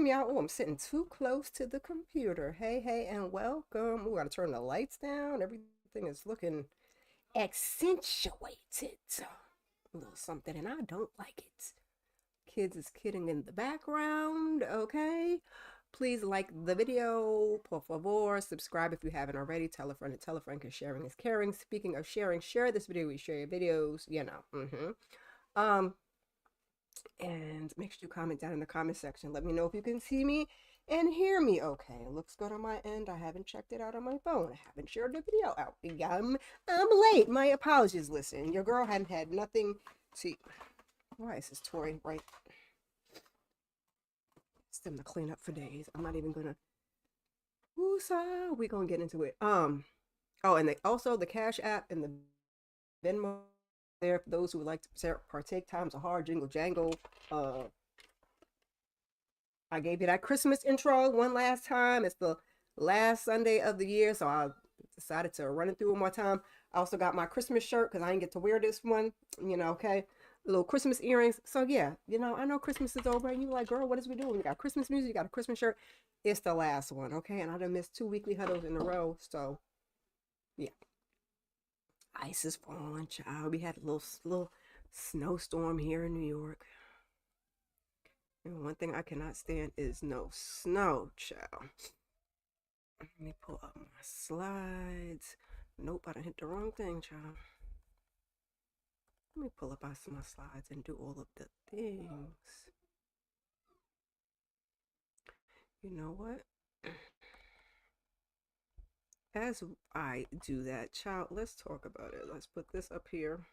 welcome, y'all. Oh, I'm sitting too close to the computer. Hey, and welcome. We gotta turn the lights down. Everything is looking accentuated. A little something, and I don't like it. Kids is kidding in the background, okay? Please like the video, por favor. Subscribe if you haven't already. Tell a friend to tell a friend because sharing is caring. Speaking of sharing, share this video. We share your videos, you know. Um, and make sure you comment down in the comment section. Let me know if you can see me and hear me okay. It looks good on my end. I haven't checked it out on my phone. I haven't shared the video out. I'm late. My apologies. Listen, your girl hadn't had nothing to... Why is this Tory right? It's them to clean up for days. I'm not even gonna... Woosah. We're gonna get into it. Oh, and also the Cash App and the Venmo there for those who would like to partake. Times are hard. Jingle jangle. I gave you that Christmas intro one last time. It's the last Sunday of the year, so I decided to run it through one more time. I also got my Christmas shirt because I didn't get to wear this one, you know, okay? Little Christmas earrings. So yeah, you know, I know Christmas is over and you're like, girl, what is we doing? You got Christmas music, you got a Christmas shirt. It's the last one, okay? And I done missed 2 weekly huddles in a row, so yeah. Ice is falling, child. We had a little snowstorm here in New York. And one thing I cannot stand is no snow, child. Let me pull up my slides. Nope, I done hit the wrong thing, child. Let me pull up my slides and do all of the things. You know what? As I do that, child, let's talk about it. Let's put this up here.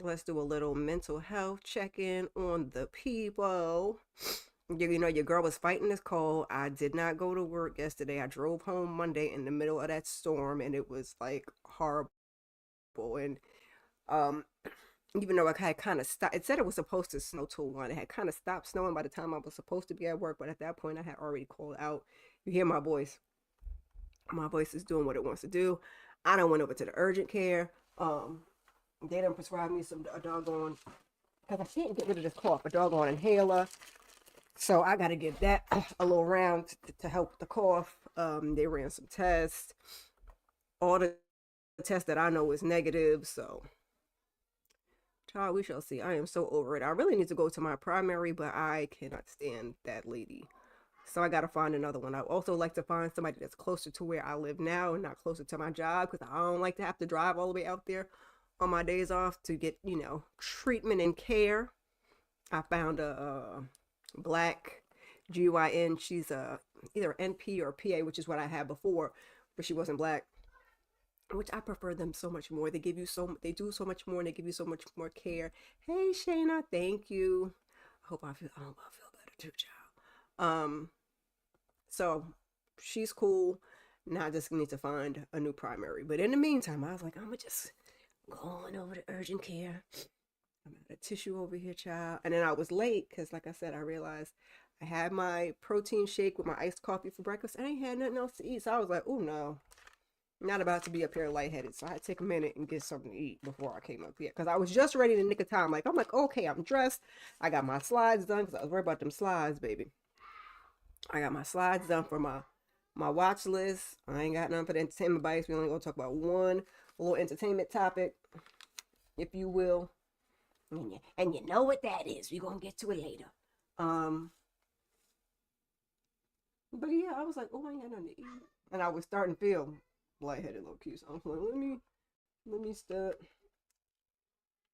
Let's do a little mental health check-in on the people. You know, your girl was fighting this cold. I did not go to work yesterday. I drove home Monday in the middle of that storm, and it was like horrible. And even though it had kind of stopped, it said it was supposed to snow till 1. It had kind of stopped snowing by the time I was supposed to be at work, but at that point, I had already called out. You hear my voice. My voice is doing what it wants to do. I done went over to the urgent care. They done prescribed me a doggone, because I can't get rid of this cough, a doggone inhaler. So I got to give that a little round to help the cough. They ran some tests. All the tests that I know is negative. So, child, we shall see. I am so over it. I really need to go to my primary, but I cannot stand that lady. So I got to find another one. I also like to find somebody that's closer to where I live now and not closer to my job, because I don't like to have to drive all the way out there on my days off to get, you know, treatment and care. I found a black GYN. She's either NP or PA, which is what I had before, but she wasn't black, which I prefer them so much more. They do so much more, and they give you so much more care. Hey Shayna, thank you. I hope I feel better too, child. So she's cool. Now I just need to find a new primary. But in the meantime, I was like, I'm gonna just go on over to urgent care. I'm out of tissue over here, child. And then I was late because, like I said, I realized I had my protein shake with my iced coffee for breakfast. I ain't had nothing else to eat. So I was like, oh no, I'm not about to be up here lightheaded. So I had to take a minute and get something to eat before I came up here. Because I was just ready to nick of time. I'm like, okay, I'm dressed. I got my slides done because I was worried about them slides, baby. I got my slides done for my watch list. I ain't got none for the entertainment bites. We only gonna talk about one little entertainment topic, if you will. And you know what that is. We're gonna get to it later. But yeah, I was like, oh, I ain't got nothing to eat. And I was starting to feel lightheaded, low key. So I was like, let me start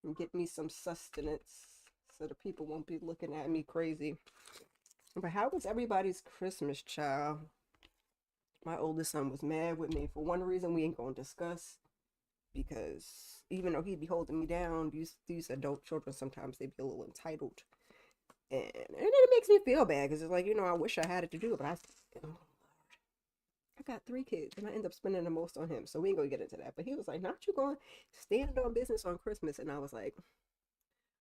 and get me some sustenance so the people won't be looking at me crazy. But how was everybody's Christmas, child? My oldest son was mad with me for one reason we ain't gonna discuss, because even though he'd be holding me down, these adult children, sometimes they be a little entitled, and it makes me feel bad because it's like, you know, I wish I had it to do it, but I got 3 kids and I end up spending the most on him, so we ain't gonna get into that. But he was like, not you going to stand on business on Christmas? And I was like,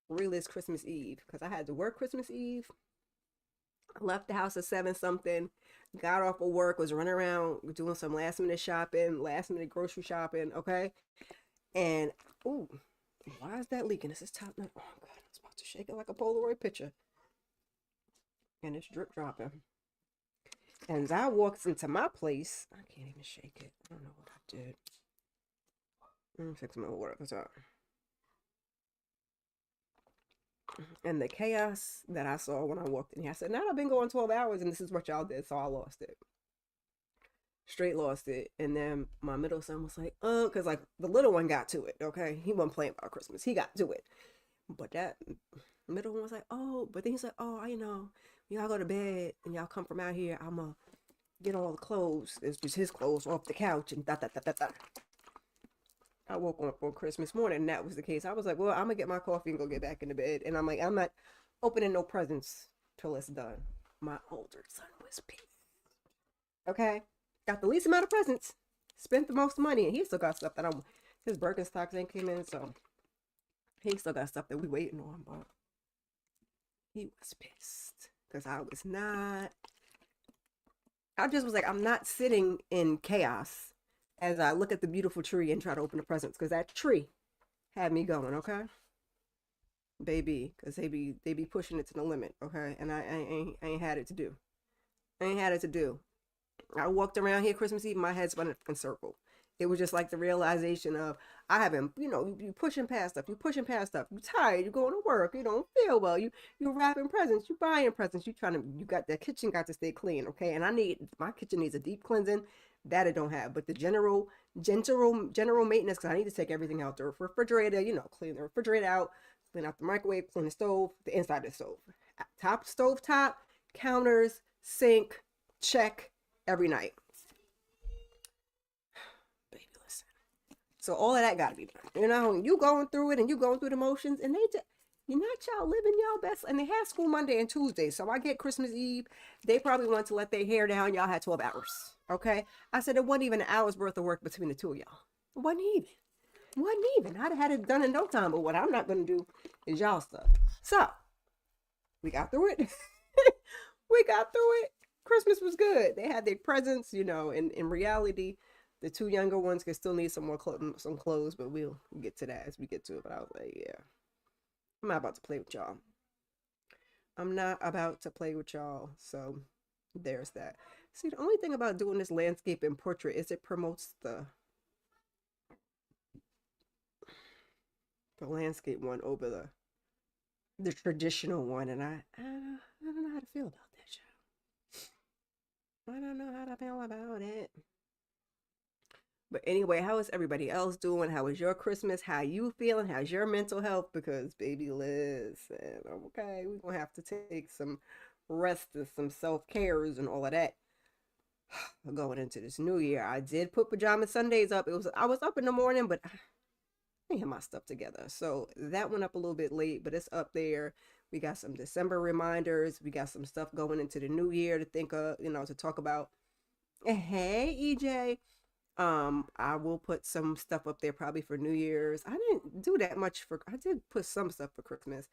really, it's Christmas Eve, because I had to work Christmas Eve. I left the house at 7 something, got off of work, was running around doing some last minute shopping, last minute grocery shopping, okay? And, ooh, why is that leaking? This is top note. Oh, God, I was about to shake it like a Polaroid picture. and it's drip dropping. And as I walked into my place, I can't even shake it. I don't know what I did. Let me fix my water. What's up? And the chaos that I saw when I walked in here, I said, now I've been going 12 hours and this is what y'all did. So I lost it. Straight lost it. And then my middle son was like, because like the little one got to it. Okay. He wasn't playing about Christmas. He got to it. But that middle one was like, oh, but then he's like, oh, y'all go to bed and y'all come from out here. I'm going to get all the clothes. It's just his clothes off the couch and da da da da da. I woke up on Christmas morning and that was the case. I was like, well, I'm gonna get my coffee and go get back into bed. And I'm like, I'm not opening no presents till it's done. My older son was pissed. Okay? Got the least amount of presents, spent the most money, and he still got stuff that his Birkenstocks ain't came in, so he still got stuff that we waiting on, but he was pissed. Because I just was like, I'm not sitting in chaos as I look at the beautiful tree and try to open the presents, because that tree had me going, okay? Baby, because they be pushing it to the limit, okay? And I ain't had it to do. I ain't had it to do. I walked around here Christmas Eve, my head spun in a circle. It was just like the realization of, I haven't, you pushing past stuff, you tired, you're going to work, you don't feel well, you're wrapping presents, you buying presents, you got the kitchen got to stay clean, okay? And my kitchen needs a deep cleansing. That I don't have, but the general maintenance, because I need to take everything out the refrigerator, clean the refrigerator out, clean out the microwave, clean the stove, the inside of the stove, stove top, counters, sink, check every night. Baby, listen. So all of that got to be done. You going through it and you going through the motions, and you're not y'all living y'all best. And they had school Monday and Tuesday, so I get Christmas Eve. They probably want to let their hair down. Y'all had 12 hours. Okay, I said it wasn't even an hour's worth of work between the two of y'all. It wasn't even. I'd have had it done in no time. But what I'm not going to do is y'all stuff. So we got through it. Christmas was good. They had their presents, and in reality, the two younger ones can still need some more clothes, but we'll get to that as we get to it. But I was like, yeah, I'm not about to play with y'all. So there's that. See, the only thing about doing this landscape and portrait is it promotes the landscape one over the traditional one, and I don't know how to feel about that, child. I don't know how to feel about it. But anyway, how is everybody else doing? How is your Christmas? How you feeling? How's your mental health? Because baby, listen, okay, we're gonna have to take some rest and some self-cares and all of that. Going into this new year, I did put pajama Sundays up. I was up in the morning, but I didn't have my stuff together, so that went up a little bit late, but it's up there. We got some December reminders. We got some stuff going into the new year to think of, to talk about. Hey, EJ, I will put some stuff up there probably for New Year's. I didn't do that much I did put some stuff for Christmas,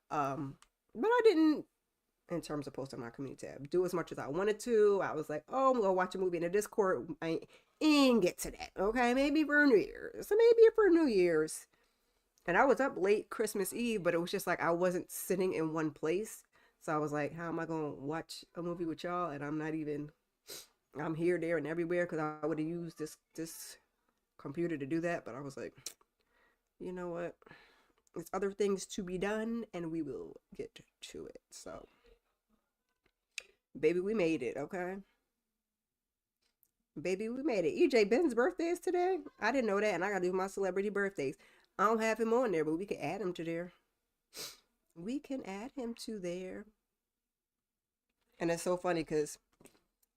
but I didn't, in terms of posting on my community tab, do as much as I wanted to. I was like, oh, I'm gonna watch a movie in the Discord. I ain't get to that. Okay, maybe for New Year's. So maybe for New Year's. And I was up late Christmas Eve, but it was just like I wasn't sitting in one place. So I was like, how am I gonna watch a movie with y'all? And I'm here, there, and everywhere, because I would have used this computer to do that. But I was like, you know what? There's other things to be done, and we will get to it. So baby, we made it, okay? Baby, we made it. EJ Ben's birthday is today. I didn't know that, and I gotta do my celebrity birthdays. I don't have him on there, but we can add him to there. And it's so funny because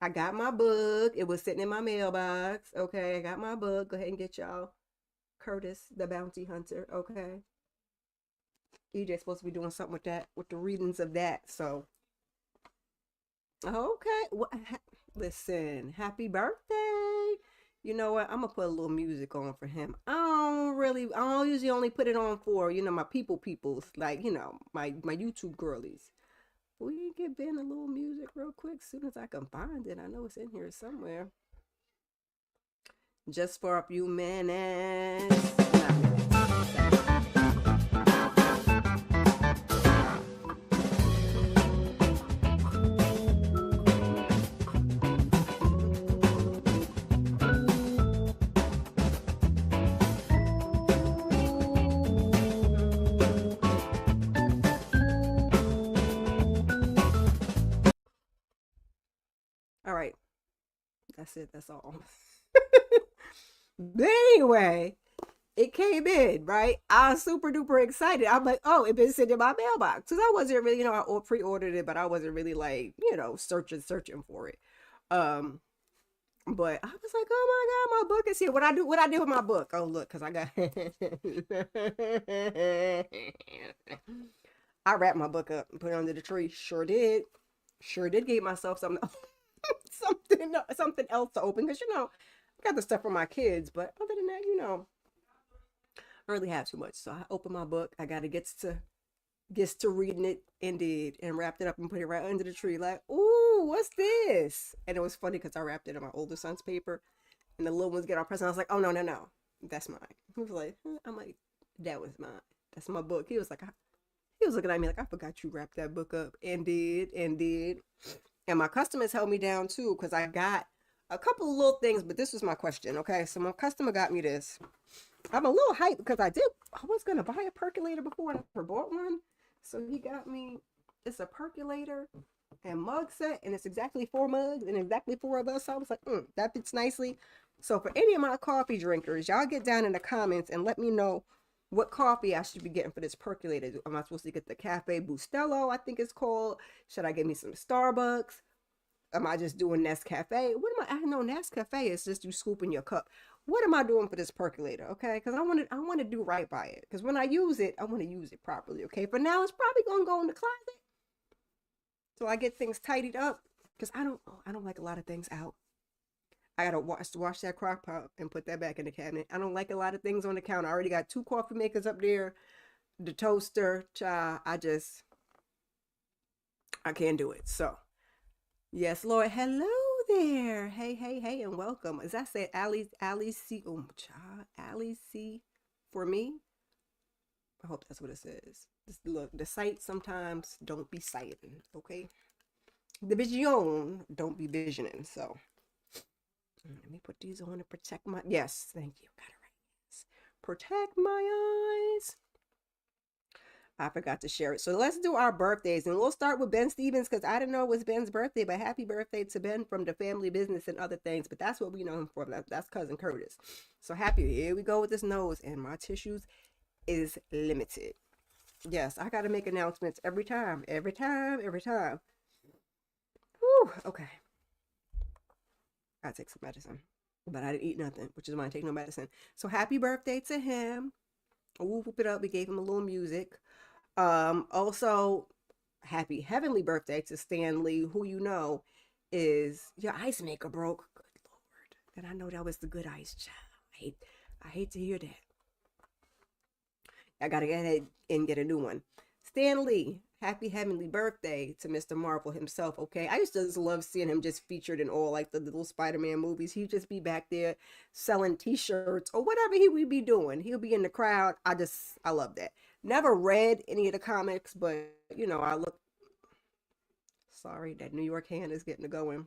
I got my book. It was sitting in my mailbox. Okay, I got my book. Go ahead and get y'all Curtis, the Bounty Hunter. Okay. EJ's supposed to be doing something with that, with the readings of that. So, okay. Well, listen, happy birthday. You know what? I'm going to put a little music on for him. I don't usually only put it on for, my peoples, like, my YouTube girlies. We can get Ben a little music real quick as soon as I can find it. I know it's in here somewhere. Just for a few minutes. Not minutes. All right. That's it. That's all. But anyway, it came in, right? I was super duper excited. I'm like, oh, it been sitting in my mailbox. Because I wasn't really, I pre-ordered it, but I wasn't really like, searching for it. Um, but I was like, oh my God, my book is here. What I do with my book? Oh, look, because I got I wrapped my book up and put it under the tree. Sure did. Sure did give myself something something else to open. Because I got the stuff for my kids, but other than that, I really have too much. So I opened my book. I gotta gets to reading it indeed and wrapped it up and put it right under the tree. Like, ooh, what's this? And it was funny because I wrapped it in my older son's paper and the little ones get all present. I was like, oh no. That's mine. He was like, huh? I'm like, that was mine. That's my book. He was like, he was looking at me like, I forgot you wrapped that book up. Indeed. And my customers held me down too because I got a couple of little things, but this was my question. Okay, so my customer got me this. I'm a little hyped because I was gonna buy a percolator before and I never bought one. So he got me, it's a percolator and mug set, and it's exactly 4 mugs and exactly 4 of us. So I was like, that fits nicely. So for any of my coffee drinkers, y'all get down in the comments and let me know what coffee I should be getting for this percolator. Am I supposed to get the Cafe Bustelo, I think it's called? Should I get me some Starbucks? Am I just doing Nescafe? I know Nescafe is just you scooping your cup. What am I doing for this percolator? Okay, because I want to do right by it. Because when I use it, I want to use it properly. Okay, for now it's probably gonna go in the closet till I get things tidied up. Because I don't like a lot of things out. I gotta wash that crock pot and put that back in the cabinet. I don't like a lot of things on the counter. I already got 2 coffee makers up there, the toaster. I can't do it. So yes, Lord. Hello there. Hey, and welcome. As I said, Ali C. Child, Ali C. For me. I hope that's what it says. Look, the sight sometimes don't be sighting. Okay, the vision don't be visioning. So let me put these on to protect my. Yes, thank you. Got it right. Yes. Protect my eyes. I forgot to share it. So let's do our birthdays. And we'll start with Ben Stevens because I didn't know it was Ben's birthday, but happy birthday to Ben from the family business and other things. But that's what we know him for. That's cousin Curtis. So happy. Here we go with this nose. And my tissues is limited. Yes, I got to make announcements every time. Every time. Whew, okay. I take some medicine. But I didn't eat nothing, which is why I take no medicine. So happy birthday to him. Whoop it up. We gave him a little music. Also, happy heavenly birthday to Stanley, who is your ice maker broke. Good Lord. And I know that was the good ice, child. I hate to hear that. I gotta get ahead and get a new one. Stanley, happy heavenly birthday to Mr. Marvel himself, okay? I used to just love seeing him just featured in all like the little Spider-Man movies. He'd just be back there selling t-shirts or whatever he would be doing. He'll be in the crowd. I love that. Never read any of the comics, but I look. Sorry, that New York hand is getting to going.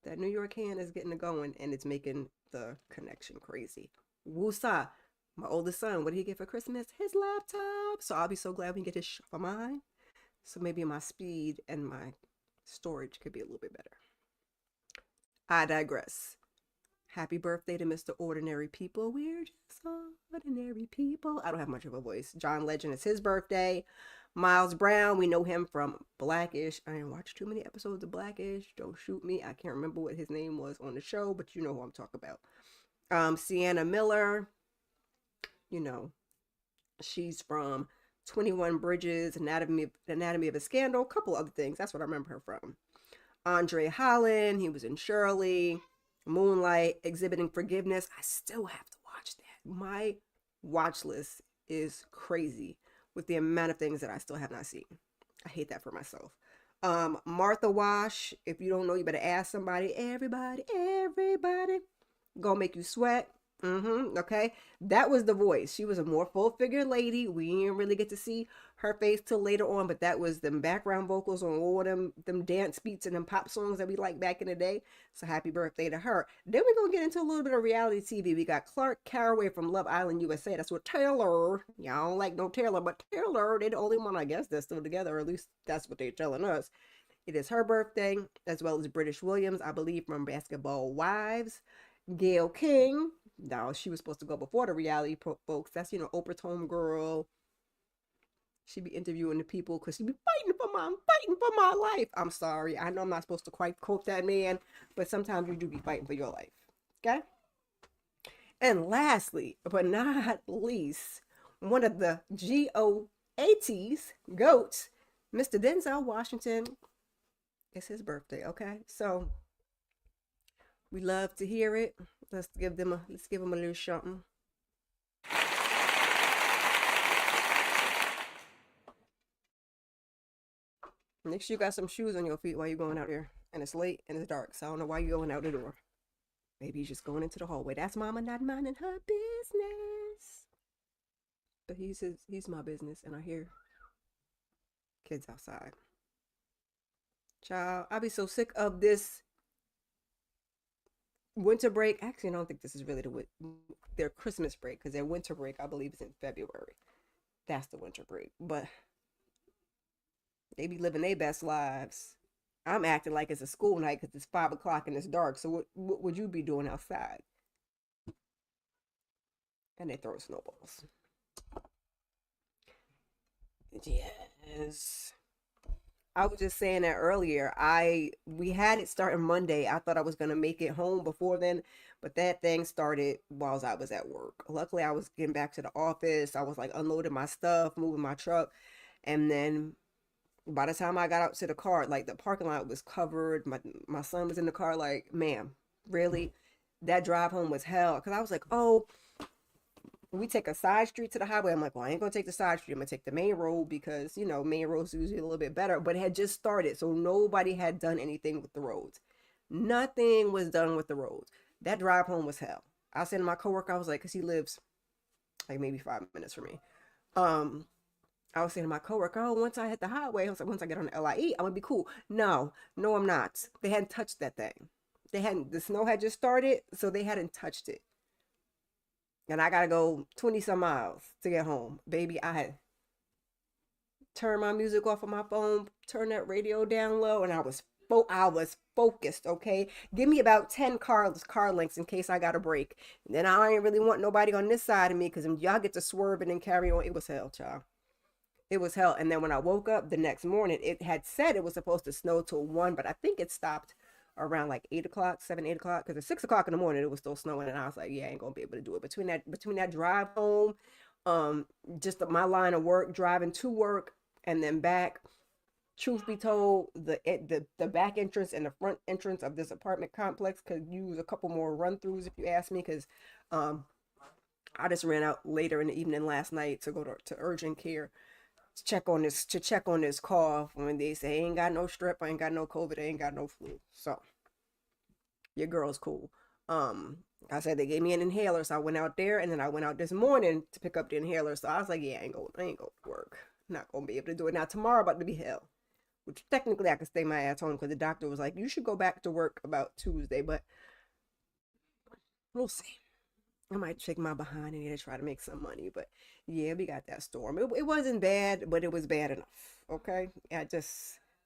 That New York hand is getting to going, and it's making the connection crazy. Woosa, my oldest son, what did he get for Christmas? His laptop. So I'll be so glad we can get his for mine. So maybe my speed and my storage could be a little bit better. I digress. Happy birthday to Mr. Ordinary People. We're just ordinary people. I don't have much of a voice. John Legend, is his birthday. Miles Brown, we know him from Blackish. I didn't watch too many episodes of Blackish. Don't shoot me. I can't remember what his name was on the show, but you know who I'm talking about. Sienna Miller, she's from 21 Bridges, Anatomy of a Scandal, a couple other things. That's what I remember her from. Andre Holland, he was in Shirley. Moonlight, Exhibiting Forgiveness. I still have to watch that. My watch list is crazy with the amount of things that I still have not seen. I hate that for myself. Martha Wash, if you don't know, you better ask somebody. Everybody gonna make you sweat. Okay, that was The Voice. She was a more full-figured lady. We didn't really get to see her face till later on, but that was them background vocals on all them dance beats and them pop songs that we liked back in the day. So happy birthday to her. Then we're gonna get into a little bit of reality TV. We got Clark Caraway from Love Island USA. That's what Taylor. Y'all don't like no Taylor, but Taylor, they're the only one, I guess, that's still together, or at least that's what they're telling us. It is her birthday, as well as British Williams, I believe, from Basketball Wives. Gail King. No, she was supposed to go before the reality folks. That's, Oprah's homegirl. She be interviewing the people because she be I'm fighting for my life. I'm sorry. I know I'm not supposed to quite quote that man, but sometimes you do be fighting for your life. Okay? And lastly, but not least, one of the GOATs, GOATs, Mr. Denzel Washington. It's his birthday, okay? So we love to hear it. Let's give him a little something. Make sure you got some shoes on your feet while you're going out there. And it's late and it's dark, so I don't know why you're going out the door. Maybe he's just going into the hallway. That's mama not minding her business. But he's my business, and I hear kids outside. Child, I be so sick of this winter break. Actually, I don't think this is really their Christmas break, because their winter break, I believe, is in February. That's the winter break. But they be living their best lives. I'm acting like it's a school night because it's 5 o'clock and it's dark. So what would you be doing outside? And they throw snowballs. Yes. I was just saying that earlier. We had it starting Monday. I thought I was gonna make it home before then, but that thing started while I was at work. Luckily, I was getting back to the office. I was like unloading my stuff, moving my truck, and then by the time I got out to the car, like the parking lot was covered. My son was in the car, like, ma'am, really? That drive home was hell. Because I was like, oh, we take a side street to the highway. I'm like, well, I ain't gonna take the side street. I'm gonna take the main road because, main roads usually a little bit better. But it had just started, so nobody had done anything with the roads. Nothing was done with the roads. That drive home was hell. I said to my coworker, I was like, because he lives like maybe 5 minutes from me. I was saying to my coworker, oh, once I hit the highway, I was like, once I get on the LIE, I'm gonna be cool. No, I'm not. They hadn't touched that thing. The snow had just started, so they hadn't touched it. And I gotta go 20 some miles to get home. Baby, I had turned my music off on my phone, turned that radio down low, and I was focused, okay? Give me about 10 car lengths in case I got a break. And then I ain't really want nobody on this side of me because y'all get to swerve and then carry on. It was hell, child. It was hell. And then when I woke up the next morning, it had said it was supposed to snow till 1, but I think it stopped around like 8 o'clock, 8 o'clock. Because at 6 o'clock in the morning, it was still snowing. And I was like, yeah, I ain't going to be able to do it. Between that drive home, just my line of work, driving to work and then back. Truth be told, the back entrance and the front entrance of this apartment complex could use a couple more run throughs if you ask me. Because I just ran out later in the evening last night to go to urgent care to check on this cough when they say I ain't got no strep, I ain't got no COVID, I ain't got no flu. So your girl's cool. I said they gave me an inhaler, so I went out there, and then I went out this morning to pick up the inhaler. So I was like, yeah, I ain't going to work. Not gonna be able to do it. Now tomorrow about to be hell. Which technically I could stay my ass home because the doctor was like, you should go back to work about Tuesday, but we'll see. I might shake my behind in here to try to make some money, but yeah, we got that storm. It wasn't bad, but it was bad enough. Okay,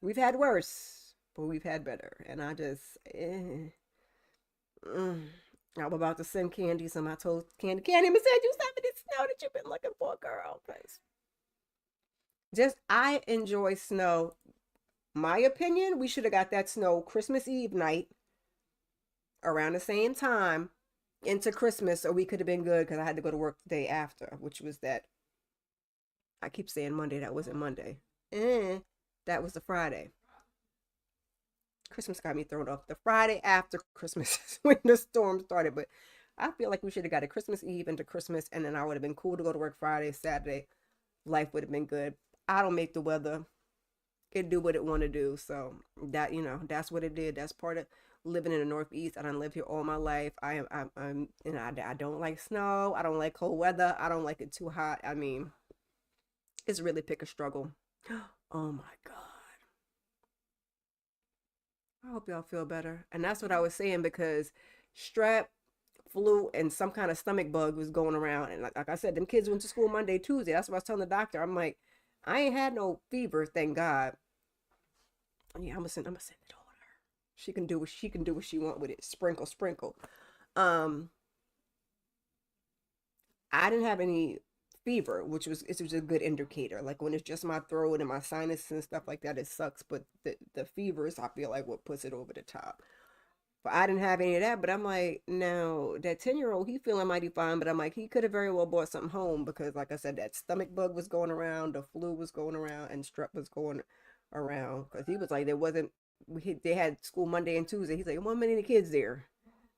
we've had worse, but we've had better, and I'm about to send Candy some. I told Candy, I'm gonna send you some of this snow that you've been looking for, girl. I enjoy snow. My opinion, we should have got that snow Christmas Eve night around the same time into Christmas, so we could have been good because I had to go to work the day after, which was that. I keep saying Monday, that wasn't Monday. That was the Friday. Christmas got me thrown off. The Friday after Christmas is when the storm started, but I feel like we should have got a Christmas Eve into Christmas, and then I would have been cool to go to work Friday, Saturday. Life would have been good. I don't make the weather. It do what it want to do, so that that's what it did. That's part of living in the Northeast. I done lived here all my life. I'm I don't like snow. I don't like cold weather. I don't like it too hot. I mean, it's really pick a struggle. Oh my God. I hope y'all feel better. And that's what I was saying, because strep, flu, and some kind of stomach bug was going around. And like I said, them kids went to school Monday, Tuesday. That's what I was telling the doctor. I'm like, I ain't had no fever, thank God. Yeah, I'm gonna send it on her. She can do what she want with it. Sprinkle, sprinkle. Um, I didn't have any fever, which was it was a good indicator. Like when it's just my throat and my sinus and stuff like that, it sucks. But the fevers, I feel like what puts it over the top. But I didn't have any of that. But I'm like, now that 10-year-old, he feeling mighty fine. But I'm like, he could have very well brought something home because, like I said, that stomach bug was going around, the flu was going around, and strep was going around. Because he was like, there wasn't. They had school Monday and Tuesday. He's like, there wasn't many kids there,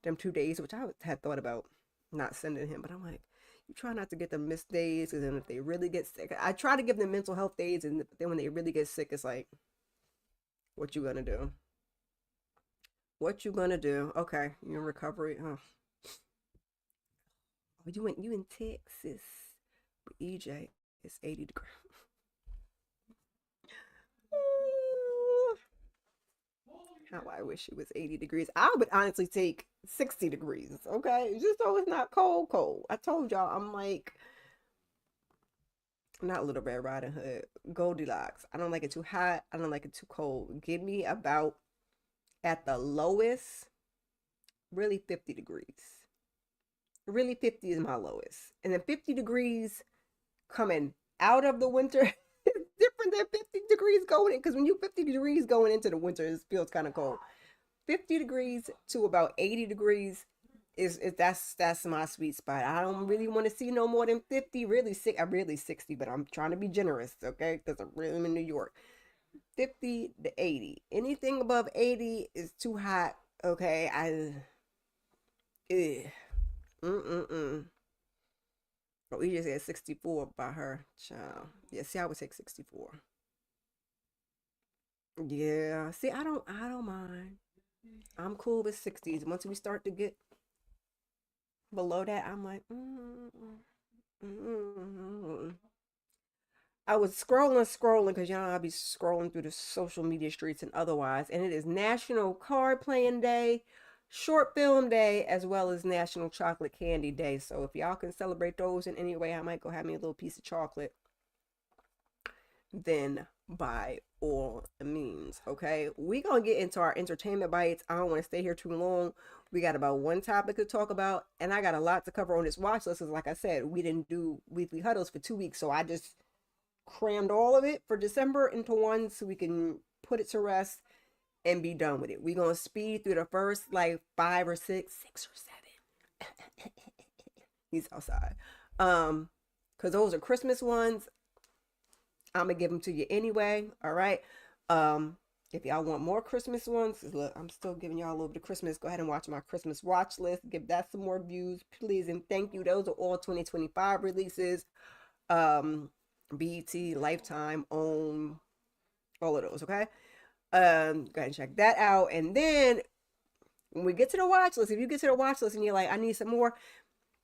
them 2 days, which I had thought about not sending him. But I'm like, you try not to get them missed days, because then if they really get sick, I try to give them mental health days, and then when they really get sick, it's like, what you gonna do? What you gonna do? Okay, you in recovery? Oh, you in Texas with EJ? It's 80 degrees. How I wish it was 80 degrees. I would honestly take 60 degrees. Okay, just so it's not cold, cold. I told y'all I'm like not Little Red Riding Hood, Goldilocks. I don't like it too hot. I don't like it too cold. Give me about at the lowest, really 50 degrees. Really 50 is my lowest. And then 50 degrees coming out of the winter is different than 50 degrees going in. Because when you 50 degrees going into the winter, it feels kind of cold. 50 degrees to about 80 degrees is that's my sweet spot. I don't really want to see no more than 50, really sick. I'm really 60, but I'm trying to be generous, okay? Because I'm really in New York. 50 to 80. Anything above 80 is too hot, okay? Eh. Mm-mm-mm. Oh, we just had 64 by her child. Yeah, see, I would take 64. Yeah, see, I don't mind. I'm cool with 60s. Once we start to get below that, I'm like, mm. I was scrolling, because y'all know I be scrolling through the social media streets and otherwise, and it is National Card Playing Day, Short Film Day, as well as National Chocolate Candy Day. So if y'all can celebrate those in any way, I might go have me a little piece of chocolate. Then by all means, okay? We gonna get into our entertainment bites. I don't want to stay here too long. We got about one topic to talk about, and I got a lot to cover on this watch list. Because like I said, we didn't do weekly huddles for 2 weeks, so I just crammed all of it for December into one so we can put it to rest and be done with it. We're gonna speed through the first like five or six or seven. He's outside. Because those are Christmas ones. I'm gonna give them to you anyway. All right. If y'all want more Christmas ones, look, I'm still giving y'all a little bit of Christmas. Go ahead and watch my Christmas watch list. Give that some more views, please, and thank you. Those are all 2025 releases. BET, Lifetime, OWN, all of those. Okay. Go ahead and check that out. And then when we get to the watch list, if you get to the watch list and you're like, I need some more,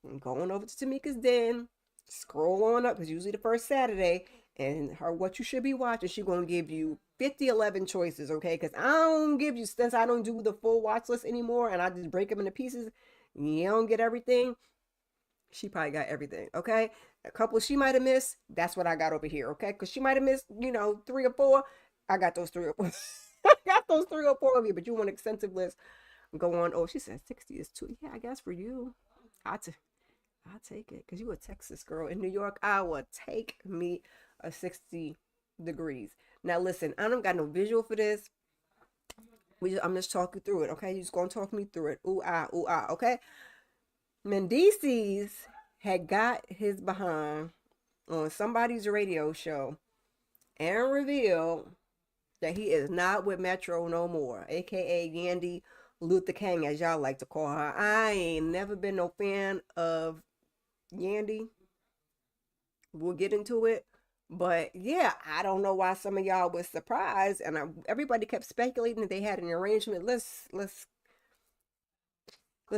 I'm going over to Tamika's Den. Scroll on up, because usually the first Saturday, and her what you should be watching, she's gonna give you 50, 11 choices, okay? Because I don't give you, since I don't do the full watch list anymore, and I just break them into pieces, you don't get everything. She probably got everything, okay? A couple she might have missed, that's what I got over here, okay? Because she might have missed, 3 or 4. I got those 3 or 4. I got those 3 or 4 of you, but you want an extensive list. Go on. Oh, she said 60 is too. Yeah, I guess for you. I'll take it, because you a Texas girl. In New York, I will take me a 60 degrees. Now listen, I don't got no visual for this. I'm just talking through it, okay? You just gonna talk me through it. Ooh ah, okay? Mendices had got his behind on somebody's radio show and revealed that he is not with Metro no more, aka Yandy Luther King, as y'all like to call her. I ain't never been no fan of Yandy. We'll get into it. But yeah, I don't know why some of y'all was surprised, and everybody kept speculating that they had an arrangement. Let's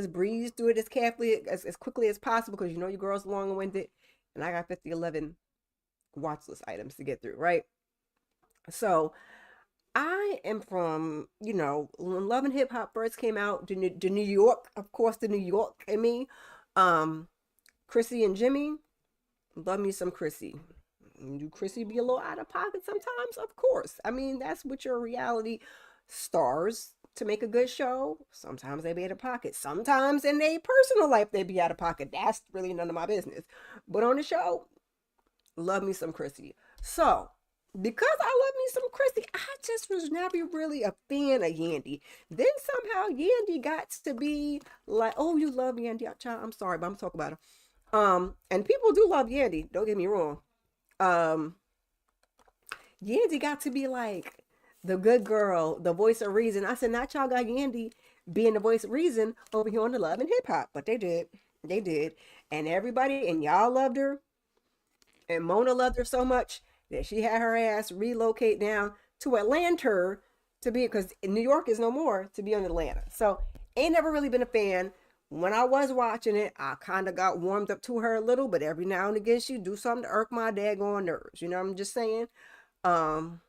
breeze through it as carefully as quickly as possible, because your girl's long winded, and I got 5011 watch list items to get through, right? So I am from, when Love and Hip Hop first came out, the New York, of course, the New York, Chrissy and Jimmy, love me some Chrissy. Do Chrissy be a little out of pocket sometimes? Of course. I mean, that's what your reality stars to make a good show. Sometimes they be out of pocket. Sometimes in their personal life they be out of pocket. That's really none of my business. But on the show, love me some Chrissy. So, because I love me some Chrissy, I just was never really a fan of Yandy. Then somehow Yandy got to be like, oh, you love Yandy. Child, I'm sorry, but I'm talking about her. And people do love Yandy, don't get me wrong. Um, Yandy got to be like the good girl, the voice of reason. I said, not y'all got Yandy being the voice of reason over here on the Love and Hip Hop, but they did. They did. And everybody, and y'all loved her. And Mona loved her so much that she had her ass relocate down to Atlanta to be, because New York is no more, to be in Atlanta. So ain't never really been a fan. When I was watching it, I kind of got warmed up to her a little, but every now and again she do something to irk my daggone nerves. You know what I'm just saying? Um,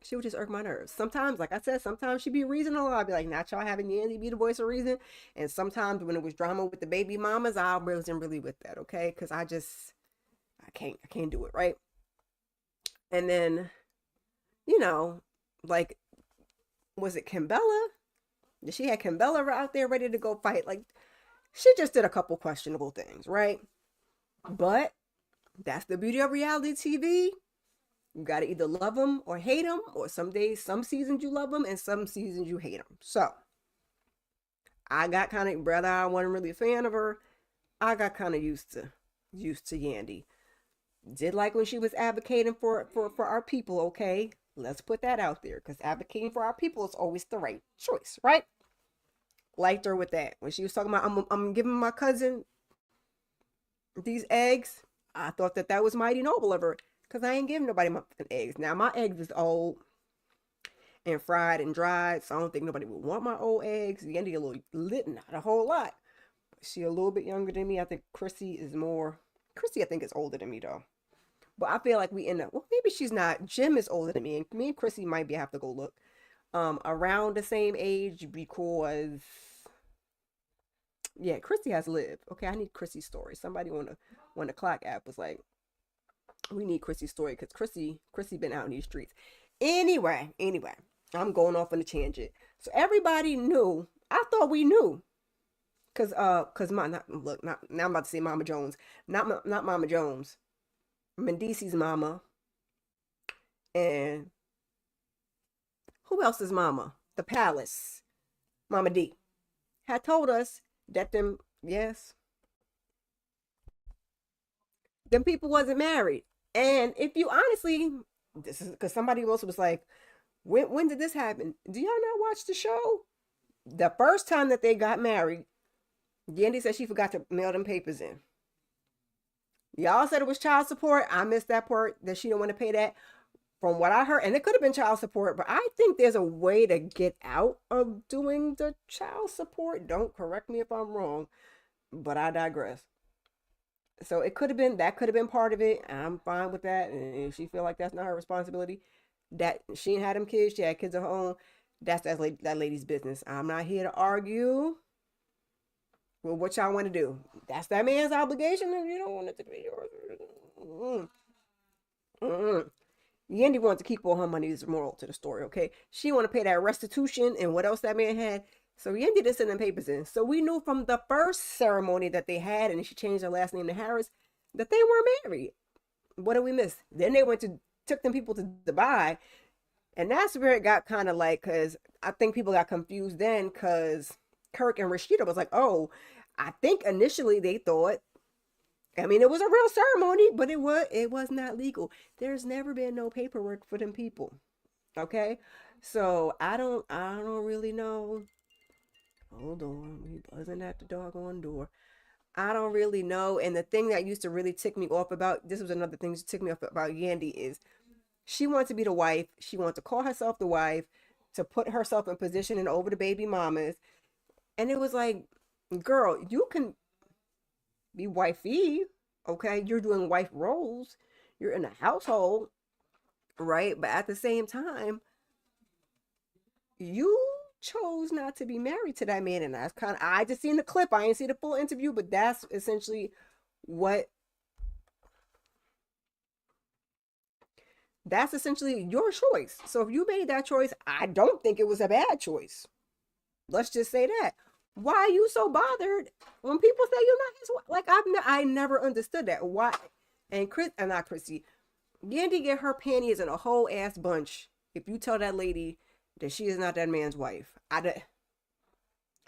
she would just irk my nerves. Sometimes, like I said, sometimes she be reasonable. I'd be like, not y'all having Yandy be the voice of reason. And sometimes when it was drama with the baby mamas, I wasn't really with that, okay? Because I can't do it, right? And then, you know, like, was it Kimbella? She had Kimbella out there ready to go fight. Like, she just did a couple questionable things, right? But that's the beauty of reality TV. You got to either love them or hate them, or some days, some seasons you love them and some seasons you hate them. So I got kind of, brother, I wasn't really a fan of her. I got kind of used to Yandy. Did like when she was advocating for our people, okay? Let's put that out there, because advocating for our people is always the right choice, right? Liked her with that. When she was talking about, I'm giving my cousin these eggs, I thought that was mighty noble of her, because I ain't giving nobody my eggs. Now, my eggs is old and fried and dried, so I don't think nobody would want my old eggs. Yandy a little lit, not a whole lot. She a little bit younger than me. I think Chrissy, I think, is older than me, though. But I feel like we end up, well, maybe she's not. Jim is older than me, and me and Chrissy might be have to go look. Around the same age, because yeah, Chrissy has lived. Okay, I need Chrissy's story. Somebody on the clock app was like, we need Chrissy's story, because Chrissy been out in these streets. Anyway, I'm going off on a tangent. So everybody knew. I thought we knew. Cause my not look not now I'm about to say Mama Jones, not Mama Jones, Mendici's mama, and who else is mama? The Palace, Mama D, had told us that them, yes, them people wasn't married. And if you honestly, this is because somebody else was like, when did this happen? Do y'all not watch the show? The first time that they got married, Yandy said she forgot to mail them papers in. Y'all said it was child support. I missed that part, that she don't want to pay that. From what I heard, and it could have been child support, but I think there's a way to get out of doing the child support. Don't correct me if I'm wrong, but I digress. So it could have been, that could have been part of it. I'm fine with that. And if she feel like that's not her responsibility, that she ain't had them kids, she had kids of her own. That lady's business. I'm not here to argue. Well, what y'all want to do? That's that man's obligation if you don't want it to be yours. Mm-mm. Mm-mm. Yandy wanted to keep all her money, is the moral to the story, okay? She want to pay that restitution and what else that man had. So Yandy didn't send them papers in. So we knew from the first ceremony that they had, and she changed her last name to Harris, that they weren't married. What did we miss? Then they took them people to Dubai. And that's where it got kind of like, because I think people got confused then, because Kirk and Rashida was like, oh, I think initially they thought, I mean, it was a real ceremony, but it was not legal. There's never been no paperwork for them people. Okay? So I don't really know. Hold on, we buzzing at the doggone door. I don't really know. And the thing that used to really tick me off about, this was another thing that ticked me off about Yandy, is she wants to be the wife. She wants to call herself the wife, to put herself in position and over the baby mamas. And it was like, girl, you can be wifey, okay? You're doing wife roles. You're in a household, right? But at the same time, you chose not to be married to that man. And that's kind of, I just seen the clip. I ain't see the full interview, but that's essentially what That's essentially your choice. So if you made that choice, I don't think it was a bad choice. Let's just say that. Why are you so bothered when people say you're not his wife? Like I never understood that. Why? And not Chrissy, Yandy get her panties in a whole ass bunch if you tell that lady that she is not that man's wife. I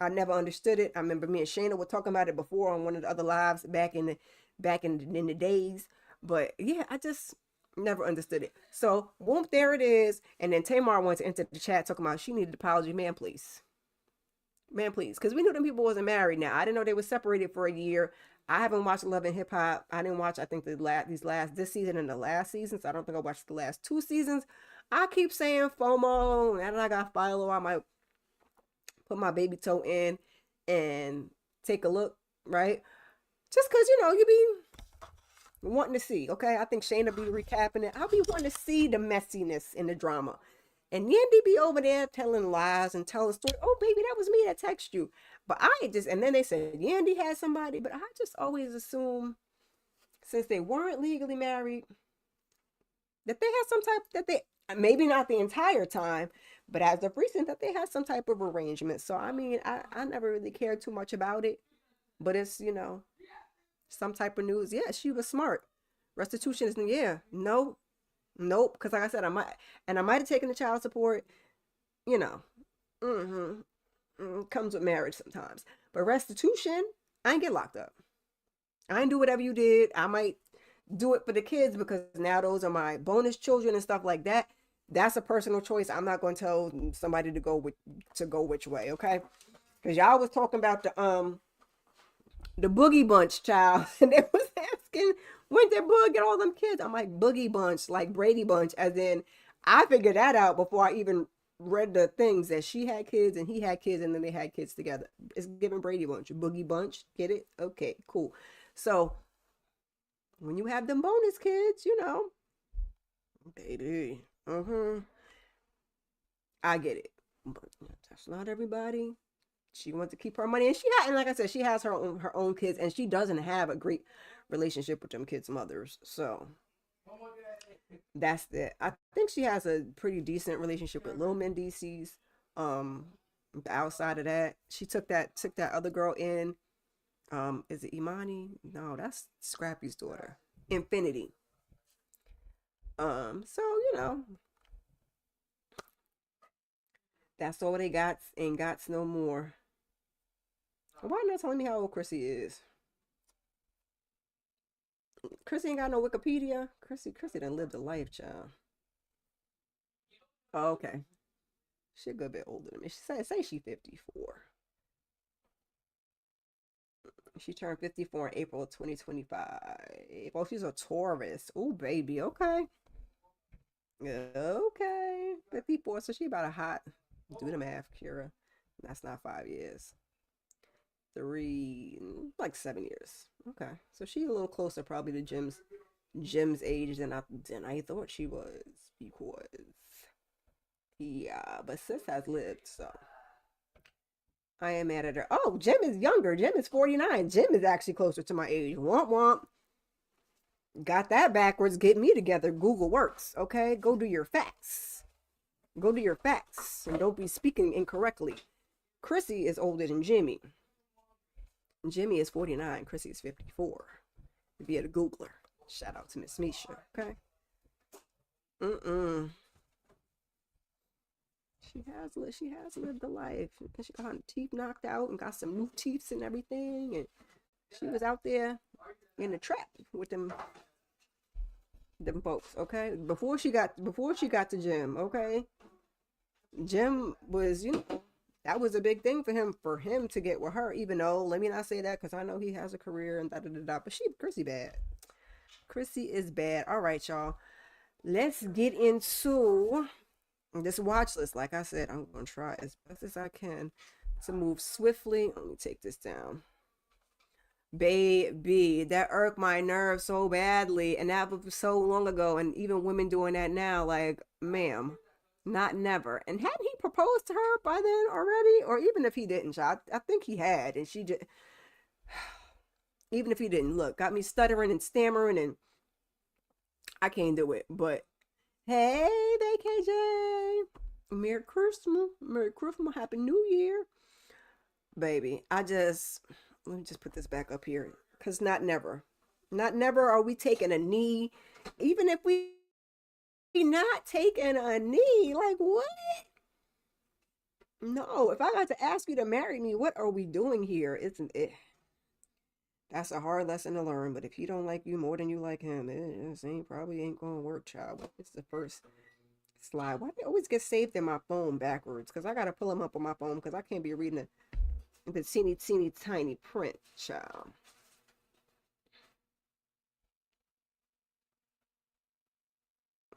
never understood it. I remember me and Shayna were talking about it before on one of the other lives back in the days. But yeah, I just never understood it. So boom, there it is. And then Tamar went to enter the chat talking about she needed an apology. Man, please. Man, please. Because we knew them people wasn't married now. I didn't know they were separated for a year. I haven't watched Love and Hip Hop. I didn't watch, I think, this season and the last season. So I don't think I watched the last two seasons. I keep saying FOMO. Now that I got Philo, I might put my baby toe in and take a look, right? Just because, you be wanting to see, okay? I think Shayna be recapping it. I'll be wanting to see the messiness and the drama. And Yandy be over there telling lies and telling stories. Oh, baby, that was me that texted you. But and then they said Yandy had somebody, but I just always assume since they weren't legally married, that they had some type, that they, maybe not the entire time, but as of recent, that they had some type of arrangement. So, I mean, I never really cared too much about it, but it's, some type of news. Yeah, she was smart. Restitution is, yeah, no, nope. Because like I said, I might have taken the child support, you know, mm-hmm, comes with marriage sometimes. But restitution, I ain't get locked up. I ain't do whatever you did. I might do it for the kids because now those are my bonus children and stuff like that. That's a personal choice. I'm not going to tell somebody to go which way, okay? Because y'all was talking about the Boogie Bunch child, and they was asking when did Boog get all them kids. I'm like Boogie Bunch, like Brady Bunch, as in I figured that out before I even read the things that she had kids and he had kids and then they had kids together. It's giving Brady Bunch, Boogie Bunch. Get it? Okay, cool. So when you have them bonus kids, baby, I get it, but that's not everybody. She wants to keep her money, and like I said, she has her own kids, and she doesn't have a great relationship with them kids' mothers. So that's it. I think she has a pretty decent relationship with Lil Mendices. Um, outside of that, she took that other girl in. Is it Imani? No, that's Scrappy's daughter, Infinity. So that's all they got, and gots no more. Why not telling me how old Chrissy is? Chrissy ain't got no Wikipedia. Chrissy done lived a life, child. Oh, okay. She a good bit older than me. She say she 54. She turned 54 in April 2025. Oh, she's a Taurus. Oh, baby. Okay. Okay. 54. So she about a hot, do the math, Kira. That's not 5 years. Like 7 years. Okay. So she a little closer probably to Jim's age than I thought she was, because yeah, but sis has lived, so I am mad at her. Oh, Jim is younger. Jim is 49. Jim is actually closer to my age. Womp womp. Got that backwards. Get me together. Google works. Okay. Go do your facts. Go do your facts. And don't be speaking incorrectly. Chrissy is older than Jimmy. Jimmy is 49. Chrissy is 54. Via the Googler. Shout out to Miss Misha. Okay. She has lived a life. She got her teeth knocked out and got some new teeth and everything. And she was out there in the trap with them folks, okay? Before she got to Jim, okay? Jim was, that was a big thing for him to get with her, even though, let me not say that because I know he has a career and da-da-da-da, but Chrissy bad. Chrissy is bad. All right, y'all. Let's get into this watch list. Like I said, I'm going to try as best as I can to move swiftly. Let me take this down. Baby, that irked my nerves so badly, and that was so long ago, and even women doing that now, like, ma'am, not never. And hadn't he proposed to her by then already? Or even if he didn't, I think he had, and she just, even if he didn't, look, got me stuttering and stammering, and I can't do it. But Hey there, KJ. Merry Christmas. Merry Christmas. Happy New Year. Baby, let me just put this back up here. Because not never are we taking a knee. Even if we not taking a knee, like what? No, if I got to ask you to marry me, what are we doing here? That's a hard lesson to learn. But if he don't like you more than you like him, it just ain't probably ain't gonna work, child. It's the first slide. Why do they always get saved in my phone backwards? Because I gotta pull them up on my phone because I can't be reading the teeny tiny print, child.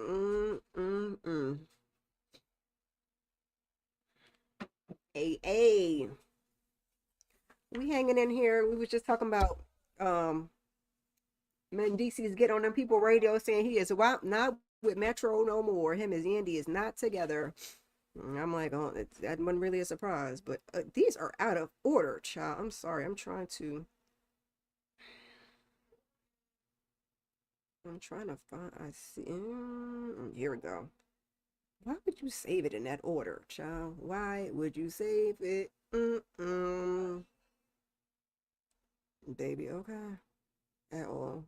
Mm. A. We hanging in here. We was just talking about Mendici's get on them people radio saying he is not with Metro no more. Him and Andy is not together. I'm like, oh, that wasn't really a surprise. But these are out of order, child. I'm sorry. I'm trying to find. I see. Here we go. Why would you save it in that order, child? Why would you save it? Baby, okay. At all.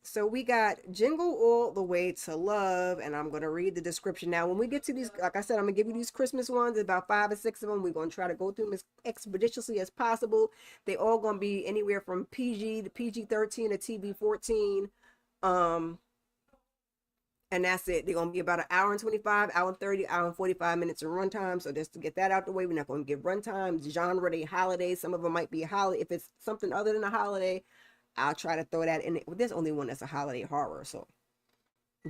So we got Jingle All the Way to Love, and I'm gonna read the description now. When we get to these, like I said, I'm gonna give you these Christmas ones. About 5 or 6 of them. We're gonna try to go through them as expeditiously as possible. They all gonna be anywhere from PG to PG-13 to TV-14. Um, and that's it. They're gonna be about an hour and 25, hour and 30, hour and 45 minutes of runtime. So just to get that out the way, we're not gonna give runtimes, genre, they holidays. Some of them might be a holiday. If it's something other than a holiday, I'll try to throw that in. Well, there's only one that's a holiday horror, so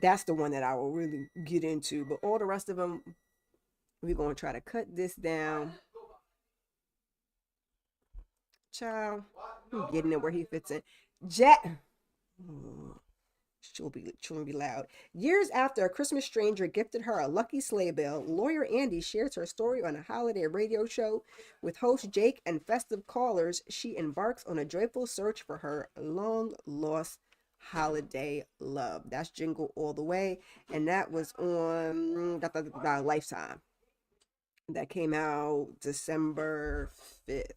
that's the one that I will really get into. But all the rest of them, we're gonna try to cut this down. Child, I'm getting it where he fits in. Jack. She'll be loud. Years after a Christmas stranger gifted her a lucky sleigh bell, lawyer Andy shares her story on a holiday radio show. With host Jake and festive callers, she embarks on a joyful search for her long lost holiday love. That's Jingle All the Way. And that was on Lifetime. That came out December 5th.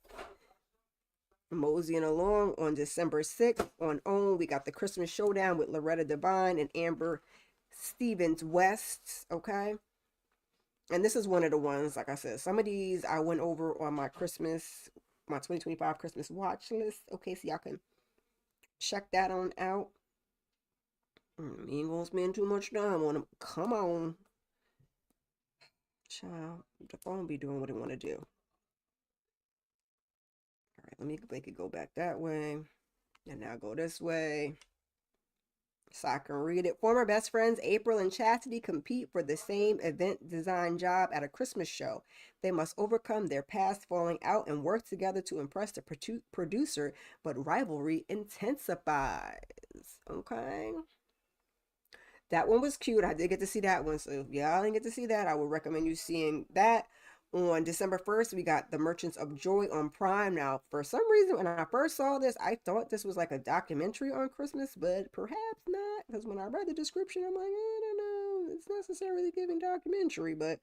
Moseying along on December 6th on OWN. We got the Christmas Showdown with Loretta Devine and Amber Stevens West. Okay. And this is one of the ones, like I said, some of these I went over on my 2025 Christmas watch list. Okay, so y'all can check that on out. Ain't gonna spend too much time on them. Come on. Child, the phone be doing what it want to do. All right, let me make it go back that way. And now go this way. So I can read it. Former best friends April and Chastity compete for the same event design job at a Christmas show. They must overcome their past falling out and work together to impress the producer, but rivalry intensifies. Okay. That one was cute. I did get to see that one. So if y'all didn't get to see that, I would recommend you seeing that. On December 1st, we got The Merchants of Joy on Prime. Now, for some reason, when I first saw this, I thought this was like a documentary on Christmas, but perhaps not. Because when I read the description, I'm like, I don't know. It's necessarily giving documentary, but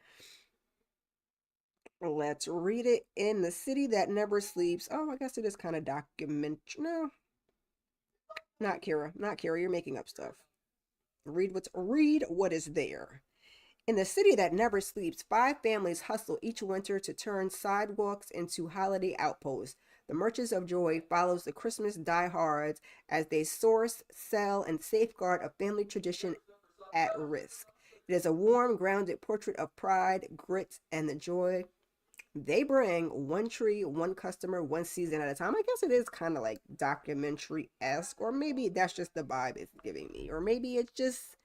let's read it. In the City That Never Sleeps. Oh, I guess it is kind of documentary. No, not Kira. Not Kira. You're making up stuff. Read what is there. In the city that never sleeps, 5 families hustle each winter to turn sidewalks into holiday outposts. The Merchants of Joy follows the Christmas diehards as they source, sell, and safeguard a family tradition at risk. It is a warm, grounded portrait of pride, grit, and the joy they bring, one tree, one customer, one season at a time. I guess it is kind of like documentary esque, or maybe that's just the vibe it's giving me, or maybe it's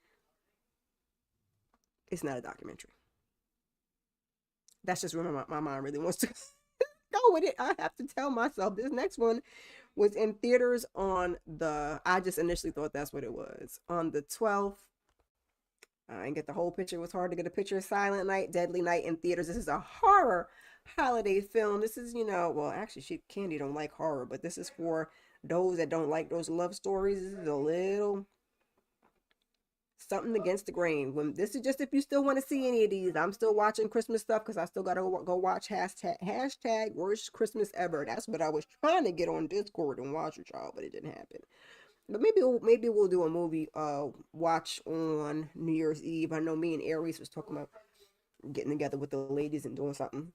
not a documentary. That's just where my mind really wants to go with it. I have to tell myself this next one was in theaters I just initially thought that's what it was. On the 12th, I didn't get the whole picture. It was hard to get a picture. Silent Night, Deadly Night in theaters. This is a horror holiday film. This is, well, actually, Candy don't like horror, but this is for those that don't like those love stories. This is a little something against the grain. When this is just if you still want to see any of these, I'm still watching Christmas stuff because I still gotta go watch hashtag worst Christmas ever. That's what I was trying to get on Discord and watch with y'all, but it didn't happen. But maybe we'll do a movie watch on New Year's Eve. I know me and Aries was talking about getting together with the ladies and doing something.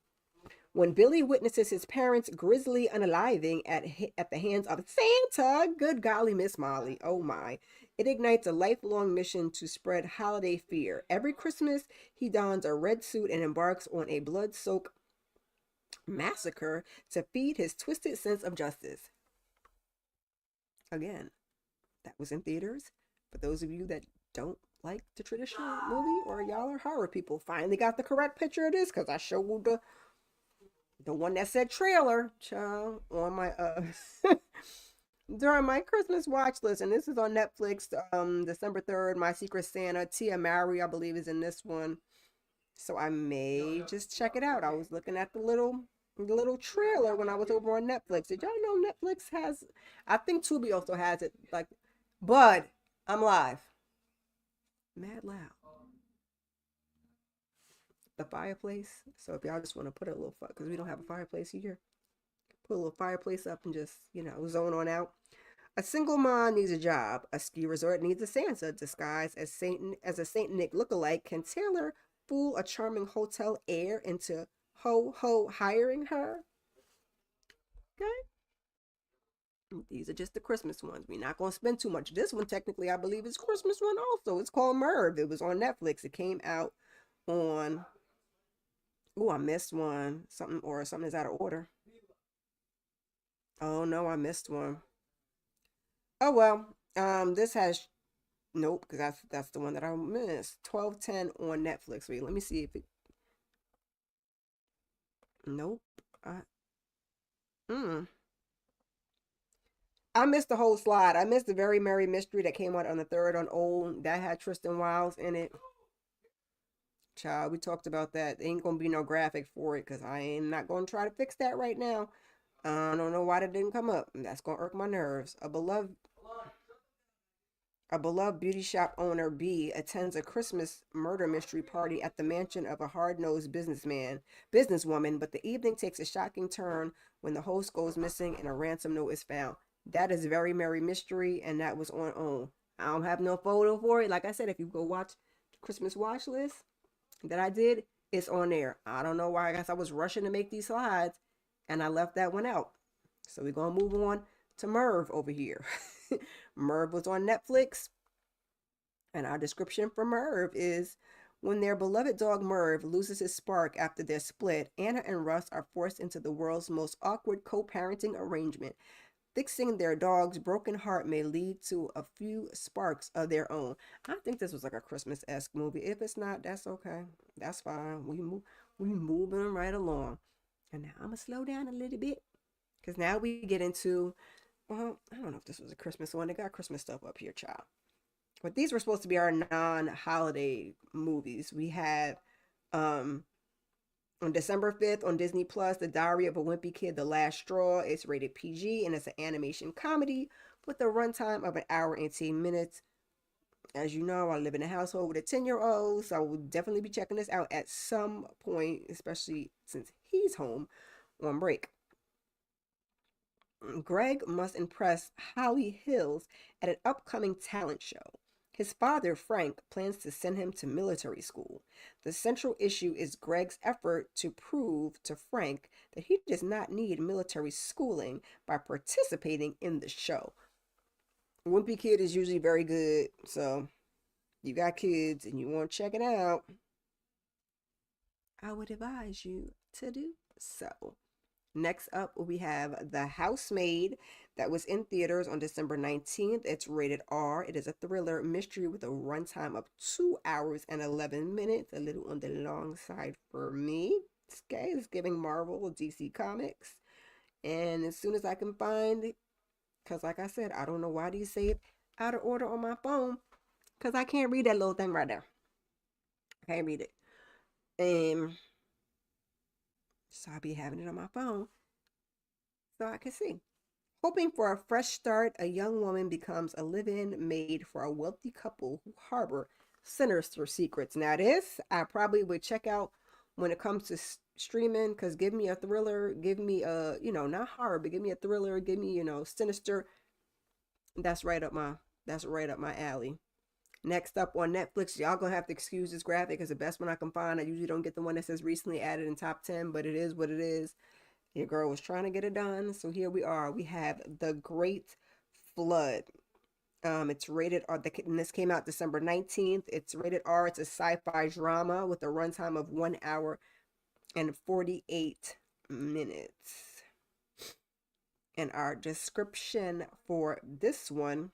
When Billy witnesses his parents' grisly unaliving at the hands of Santa, good golly, Miss Molly, oh my, it ignites a lifelong mission to spread holiday fear. Every Christmas, he dons a red suit and embarks on a blood-soaked massacre to feed his twisted sense of justice. Again, that was in theaters. For those of you that don't like the traditional movie or y'all are horror people, finally got the correct picture of this because I showed the one that said trailer, child, on my during my Christmas watch list, and this is on Netflix. December 3rd, My Secret Santa. Tia Mowry, I believe, is in this one, so I may just check it out. I was looking at the little trailer when I was over on Netflix. Did y'all know Netflix has? I think Tubi also has it. Like, Bud, I'm live. Mad loud. The fireplace. So if y'all just want to put a little because we don't have a fireplace here, put a little fireplace up and just zone on out. A single mom needs a job. A ski resort needs a Santa disguised as a Saint Nick lookalike. Can Taylor fool a charming hotel heir into ho hiring her? Okay. These are just the Christmas ones. We're not gonna spend too much. This one technically I believe is Christmas one also. It's called Merv. It was on Netflix. It came out on I missed one. Something is out of order. Oh no, I missed one. Oh well. This has nope, because that's the one that I missed. 12:10 on Netflix. Wait, let me see if it. Nope. I mm. I missed the whole slide. I missed the Very Merry Mystery that came out on the third on old. That had Tristan Wiles in it. Child, we talked about that. There ain't gonna be no graphic for it because I am not gonna try to fix that right now. I don't know why that didn't come up. That's gonna irk my nerves. A beloved beauty shop owner B attends a Christmas murder mystery party at the mansion of a hard-nosed businesswoman, but the evening takes a shocking turn when the host goes missing and a ransom note is found. That is Very Merry Mystery, and that was on OWN. I don't have no photo for it. Like I said, if you go watch the Christmas watch list that I did, it's on there. I don't know why. I guess I was rushing to make these slides, and I left that one out. So we're gonna move on to Merv over here. Merv was on Netflix, and our description for Merv is when their beloved dog Merv loses his spark after their split, Anna and Russ are forced into the world's most awkward co parenting arrangement. Fixing their dog's broken heart may lead to a few sparks of their own. I think this was like a Christmas-esque movie. If it's not, that's okay. That's fine. We moving right along. And now I'm gonna slow down a little bit because now we get into well, I don't know if this was a Christmas one. They got Christmas stuff up here, child. But these were supposed to be our non-holiday movies. We had um on December 5th on Disney Plus, The Diary of a Wimpy Kid, The Last Straw. It's rated PG and it's an animation comedy with a runtime of an hour and 18 minutes. As you know, I live in a household with a 10-year-old, so I will definitely be checking this out at some point, especially since he's home on break. Greg must impress Holly Hills at an upcoming talent show. His father, Frank, plans to send him to military school. The central issue is Greg's effort to prove to Frank that he does not need military schooling by participating in the show. Wimpy Kid is usually very good, so you got kids and you want to check it out, I would advise you to do so. Next up, we have The Housemaid that was in theaters on December 19th. It's rated R. It is a thriller mystery with a runtime of 2 hours and 11 minutes, a little on the long side for me. Okay, it's giving Marvel or DC Comics. And as soon as I can find it, because like I said, I don't know why these say it out of order on my phone, because I can't read that little thing right there. I can't read it. So I'll be having it on my phone so I can see. Hoping for a fresh start, a young woman becomes a live-in maid for a wealthy couple who harbor Sinister Secrets. Now this I probably would check out when it comes to streaming, because give me a thriller, give me a, not horror, but give me a thriller, give me, sinister. That's right up my that's right up my alley. Next up on Netflix, y'all gonna have to excuse this graphic because the best one I can find. I usually don't get the one that says recently added in top 10, but it is what it is. Your girl was trying to get it done, so here we are. We have The Great Flood. It's rated R. And this came out December 19th. It's rated R. It's a sci-fi drama with a runtime of 1 hour and 48 minutes. And our description for this one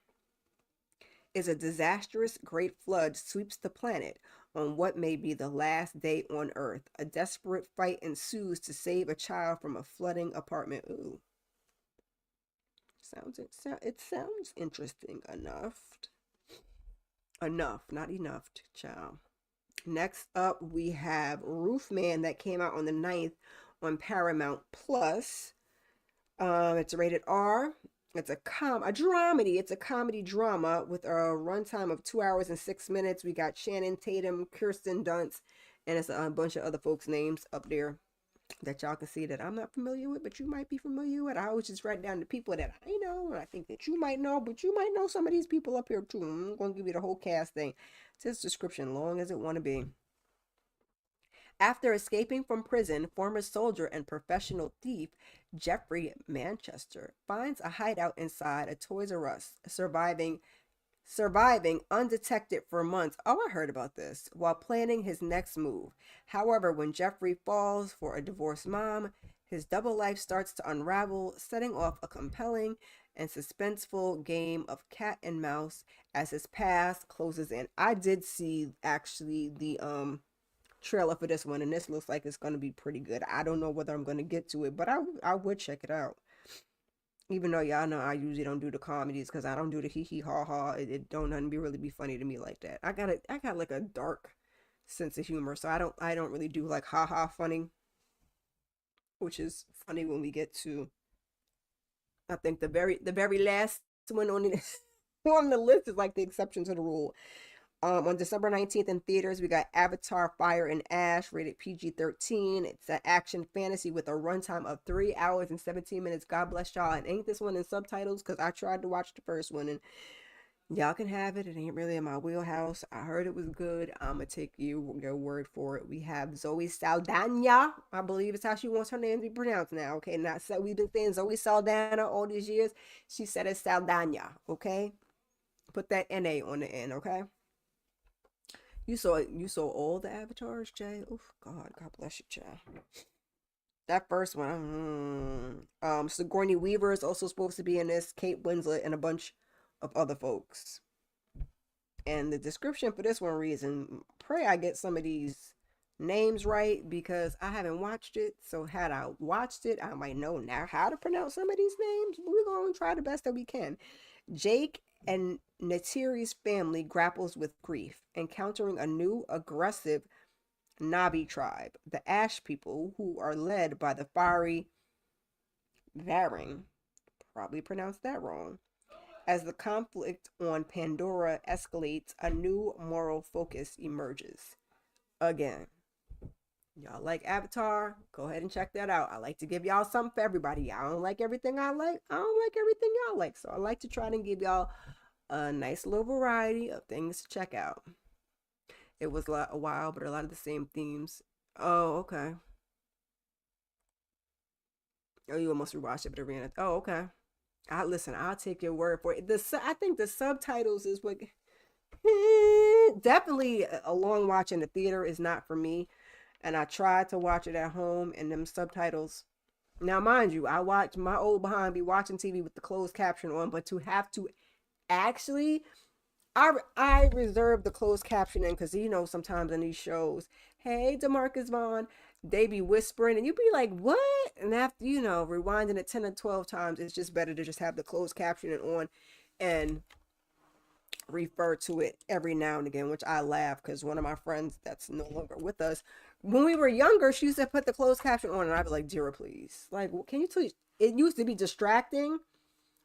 is: a disastrous great flood sweeps the planet on what may be the last day on Earth. A desperate fight ensues to save a child from a flooding apartment. Ooh. It sounds interesting enough. Not enough, child. Next up, we have Roofman that came out on the 9th on Paramount Plus. It's rated R. It's a dramedy. It's a comedy drama with a runtime of 2 hours and 6 minutes. We got Shannon Tatum, Kirsten Dunst, and it's a bunch of other folks' names up there that y'all can see that I'm not familiar with, but you might be familiar with. I always just write down the people that I know, and I think that you might know, but you might know some of these people up here too. I'm gonna give you the whole cast thing. It's this description, long as it want to be. After escaping from prison, former soldier and professional thief Jeffrey Manchester finds a hideout inside a Toys R Us, surviving undetected for months. Oh, I heard about this. While planning his next move. However, when Jeffrey falls for a divorced mom, his double life starts to unravel, setting off a compelling and suspenseful game of cat and mouse as his past closes in. I did see actually the trailer for this one, and this looks like it's going to be pretty good. I don't know whether I'm going to get to it, but I would check it out. Even though y'all know I usually don't do the comedies because I don't do the hee hee ha ha. It don't nothing really be funny to me like that. I got like a dark sense of humor, so I don't really do like ha ha funny, which is funny when we get to, I think the very last one on the on the list is like the exception to the rule. On December 19th in theaters, we got Avatar Fire and Ash, rated PG-13. It's an action fantasy with a runtime of 3 hours and 17 minutes. God bless y'all. And ain't this one in subtitles? Because I tried to watch the first one, and y'all can have it. It ain't really in my wheelhouse. I heard it was good. I'm going to take your word for it. We have Zoe Saldana. I believe it's how she wants her name to be pronounced now. Okay, not so we've been saying Zoe Saldana all these years. She said it's Saldana. Okay, put that NA on the end. Okay. You saw all the avatars, Jay. Oh God bless you, Jay. That first one, Sigourney Weaver is also supposed to be in this. Kate Winslet and a bunch of other folks. And the description for this one reason, pray I get some of these names right because I haven't watched it. So had I watched it, I might know now how to pronounce some of these names. We're gonna try the best that we can. Jake and Netiri's family grapples with grief, encountering a new aggressive Navi tribe, the Ash people, who are led by the fiery Varing. Probably pronounced that wrong. As the conflict on Pandora escalates, a new moral focus emerges. Again, y'all like Avatar? Go ahead and check that out. I like to give y'all something for everybody. Y'all don't like everything I like. I don't like everything y'all like. So I like to try to give y'all a nice little variety of things to check out. It was a while, but a lot of the same themes. Oh, okay. Oh, you almost rewatched it, but it ran. Oh, okay. Listen. I'll take your word for it. I think the subtitles is what. Definitely a long watch in the theater is not for me, and I tried to watch it at home, and them subtitles. Now, mind you, I watch my old behind be watching TV with the closed caption on, but to have to actually, I reserve the closed captioning because sometimes in these shows, hey DeMarcus Vaughn, they be whispering and you be like, what? And after rewinding it 10 or 12 times, it's just better to just have the closed captioning on and refer to it every now and again, which I laugh because one of my friends that's no longer with us, when we were younger, she used to put the closed caption on and I'd be like, Jira, please, like, can you please? It used to be distracting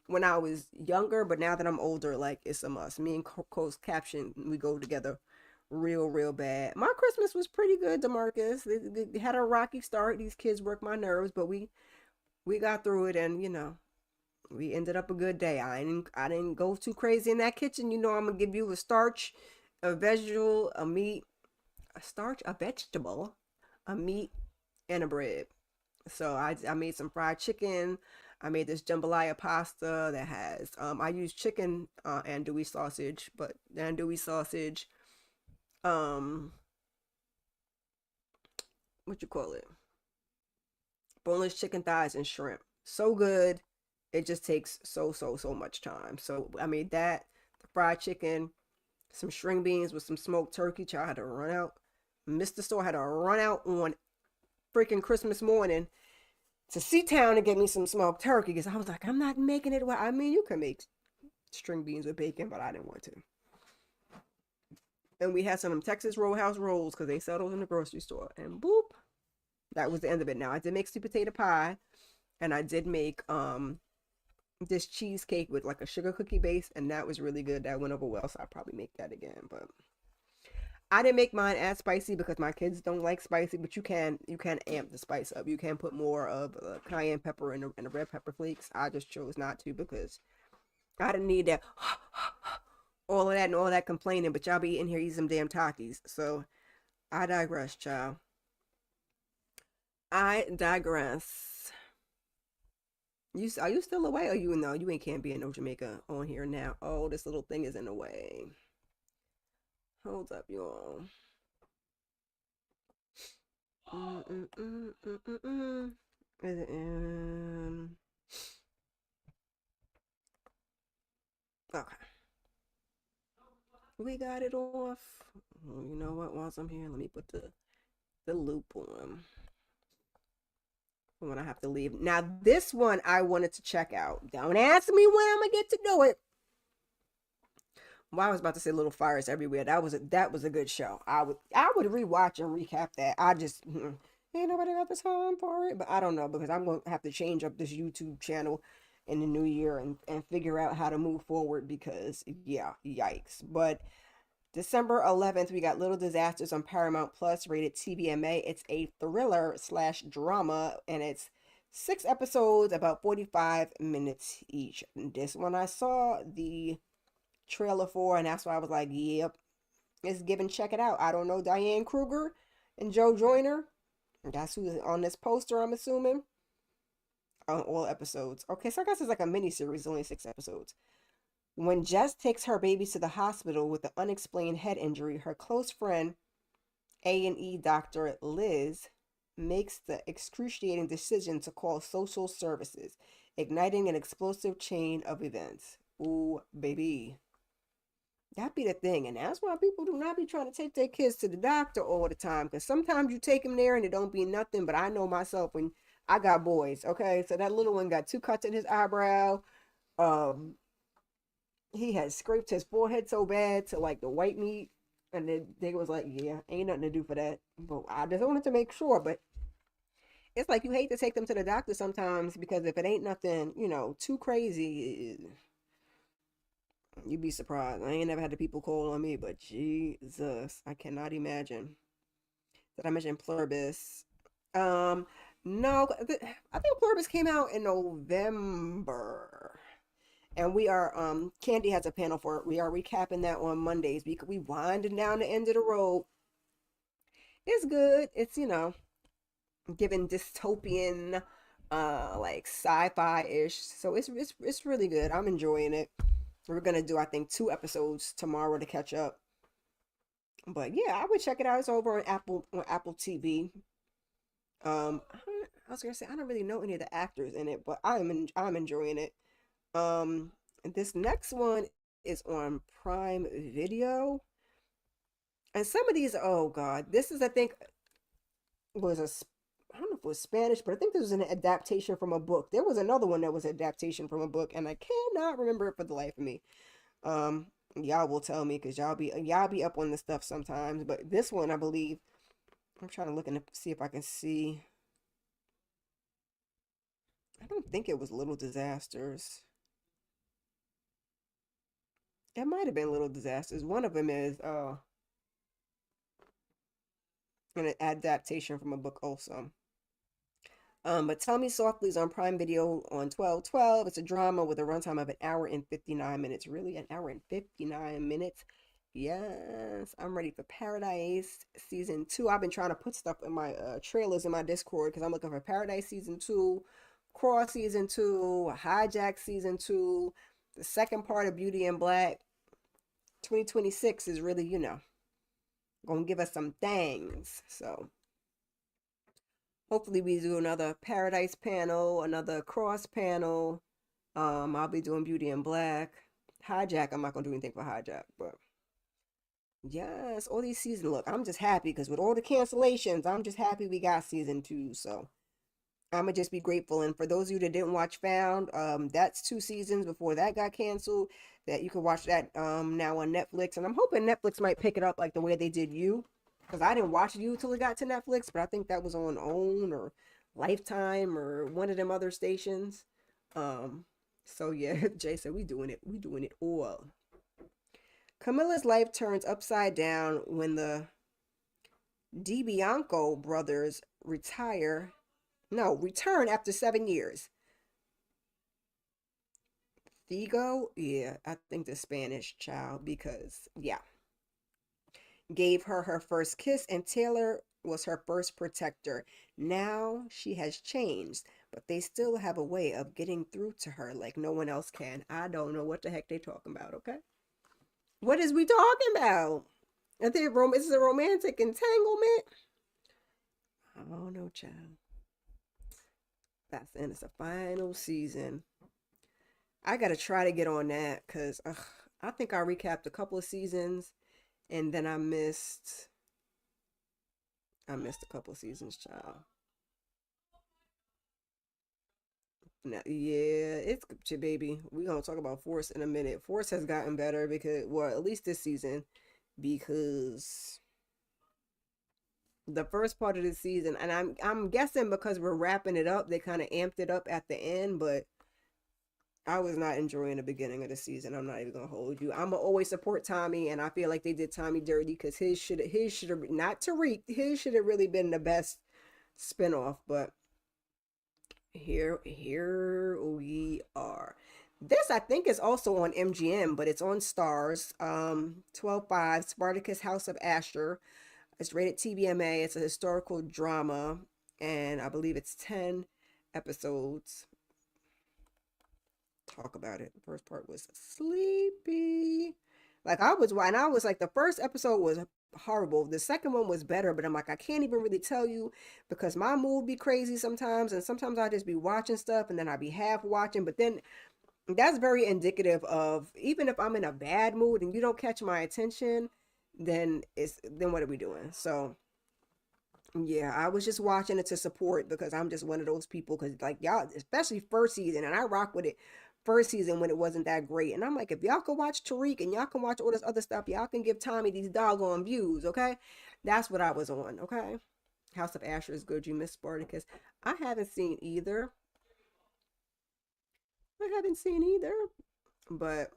when I was younger, but now that I'm older, like, it's a must. Me and closed caption, we go together real bad. My Christmas was pretty good, Demarcus. They had a rocky start. These kids worked my nerves, but we got through it, and we ended up a good day. I didn't go too crazy in that kitchen. I'm gonna give you a starch, a vegetable, a meat, a starch, a vegetable, a meat, and a bread. So I made some fried chicken. I made this jambalaya pasta that has I use chicken andouille sausage, but the andouille sausage, um what you call it? Boneless chicken thighs and shrimp. So good. It just takes so much time. So I made that, the fried chicken, some string beans with some smoked turkey. Child had to run out. Mr. Store had to run out on freaking Christmas morning to Seatown to get me some smoked turkey because I was like, I'm not making it. Well, I mean, you can make string beans with bacon, but I didn't want to. And we had some Texas Roadhouse rolls because they sell those in the grocery store. And boop, that was the end of it. Now I did make sweet potato pie, and I did make this cheesecake with like a sugar cookie base, and that was really good. That went over well, so I'll probably make that again. But I didn't make mine as spicy because my kids don't like spicy, but you can amp the spice up. You can put more of cayenne pepper and the red pepper flakes. I just chose not to because I didn't need that all of that and all that complaining. But y'all be in here eating some damn Takis. So I digress, child. I digress. Are you still away? Or you know you ain't can't be in no Jamaica on here now. Oh, this little thing is in the way. Hold up, y'all. Mm-mm-mm-mm-mm-mm. Okay, we got it off. Well, you know what? Whilst I'm here, let me put the loop on when I have to leave. Now, this one I wanted to check out. Don't ask me when I'm gonna get to do it. Well, I was about to say Little Fires Everywhere. That was a good show. I would rewatch and recap that. I just ain't nobody got the time for it. But I don't know because I'm gonna have to change up this YouTube channel in the new year and figure out how to move forward because yeah, yikes. But December 11th, we got Little Disasters on Paramount Plus, rated TVMA. It's a thriller slash drama, and it's 6 episodes, about 45 minutes each. This one I saw the trailer for, and that's why I was like, yep, it's given. Check it out. I don't know Diane Kruger and Joe Joyner. That's who's on this poster, I'm assuming. On all episodes. Okay, so I guess it's like a mini series, only 6 episodes. When Jess takes her babies to the hospital with an unexplained head injury, her close friend, A&E doctor Liz, makes the excruciating decision to call social services, igniting an explosive chain of events. Ooh, baby. That be the thing, and that's why people do not be trying to take their kids to the doctor all the time. Because sometimes you take them there and it don't be nothing. But I know myself when I got boys. Okay, so that little one got 2 cuts in his eyebrow. Um, he had scraped his forehead so bad to like the white meat, and then they was like, "Yeah, ain't nothing to do for that." But I just wanted to make sure. But it's like you hate to take them to the doctor sometimes because if it ain't nothing, too crazy, you'd be surprised. I ain't never had the people call on me, but Jesus, I cannot imagine. Did I mention Pluribus? Um, no, I think Pluribus came out in November. And we are Candy has a panel for it. We are recapping that on Mondays because we winding down the end of the road. It's good. It's giving dystopian like sci-fi-ish. So it's really good. I'm enjoying it. We're gonna do I think 2 episodes tomorrow to catch up. But yeah, I would check it out. It's over on Apple TV. I was gonna say I don't really know any of the actors in it, but I'm enjoying it. This next one is on Prime Video, and some of these, oh God, this is I think was a I don't know if it was Spanish, but I think this was an adaptation from a book. There was another one that was an adaptation from a book, and I cannot remember it for the life of me. Y'all will tell me because y'all be up on the stuff sometimes. But this one, I believe, I'm trying to look and see if I can see. I don't think it was Little Disasters. It might have been Little Disasters. One of them is. an adaptation from a book also. But Tell Me Softly is on Prime Video on 12/12. It's a drama with a runtime of an hour and 59 minutes. Really? An hour and 59 minutes? Yes, I'm ready for Paradise season 2. I've been trying to put stuff in my trailers in my Discord because I'm looking for Paradise season 2, Cross season 2, Hijack season 2, the second part of Beauty and Black. 2026 is really, gonna give us some things. So hopefully we do another Paradise panel, another Cross panel. I'll be doing Beauty and Black. Hijack, I'm not gonna do anything for Hijack, but yes, all these seasons. Look, I'm just happy because with all the cancellations, I'm just happy we got season 2. So I'm gonna just be grateful. And for those of you that didn't watch Found, that's 2 seasons before that got canceled. That you can watch that now on Netflix, and I'm hoping Netflix might pick it up like the way they did You, because I didn't watch You till it got to Netflix, but I think that was on OWN or Lifetime or one of them other stations. Um, so yeah, Jay said we doing it all. Camilla's life turns upside down when the DiBianco brothers return after 7 years. Thigo, yeah, I think the Spanish child, because, yeah, gave her her first kiss, and Taylor was her first protector. Now she has changed, but they still have a way of getting through to her like no one else can. I don't know what the heck they talking about, okay? What is we talking about? I think this is a romantic entanglement. I don't know, child. And it's a final season. I gotta try to get on that because I think I recapped a couple of seasons and then I missed a couple of seasons, child. Now, yeah, it's baby. We're gonna talk about Force in a minute. Force has gotten better because, well, at least this season, because the first part of the season, and I'm guessing because we're wrapping it up, they kind of amped it up at the end, but I was not enjoying the beginning of the season. I'm not even gonna hold you. I'm gonna always support Tommy, and I feel like they did Tommy dirty because his should have not Tariq, his should have really been the best spinoff. But here we are. This I think is also on MGM, but it's on Stars. 12/5 Spartacus House of Asher. It's rated TVMA. It's a historical drama, and I believe it's 10 episodes. Talk about it. The first part was sleepy. Like I was like, the first episode was horrible. The second one was better, but I'm like, I can't even really tell you because my mood be crazy sometimes, and sometimes I just be watching stuff and then I be half watching, but then that's very indicative of even if I'm in a bad mood and you don't catch my attention, then what are we doing? So yeah, I was just watching it to support because I'm just one of those people because like y'all, especially first season, and I rock with it first season when it wasn't that great. And I'm like, if y'all can watch Tariq and y'all can watch all this other stuff, y'all can give Tommy these doggone views, okay? That's what I was on, okay? House of Asher is good. You missed Spartacus. I haven't seen either. I haven't seen either. But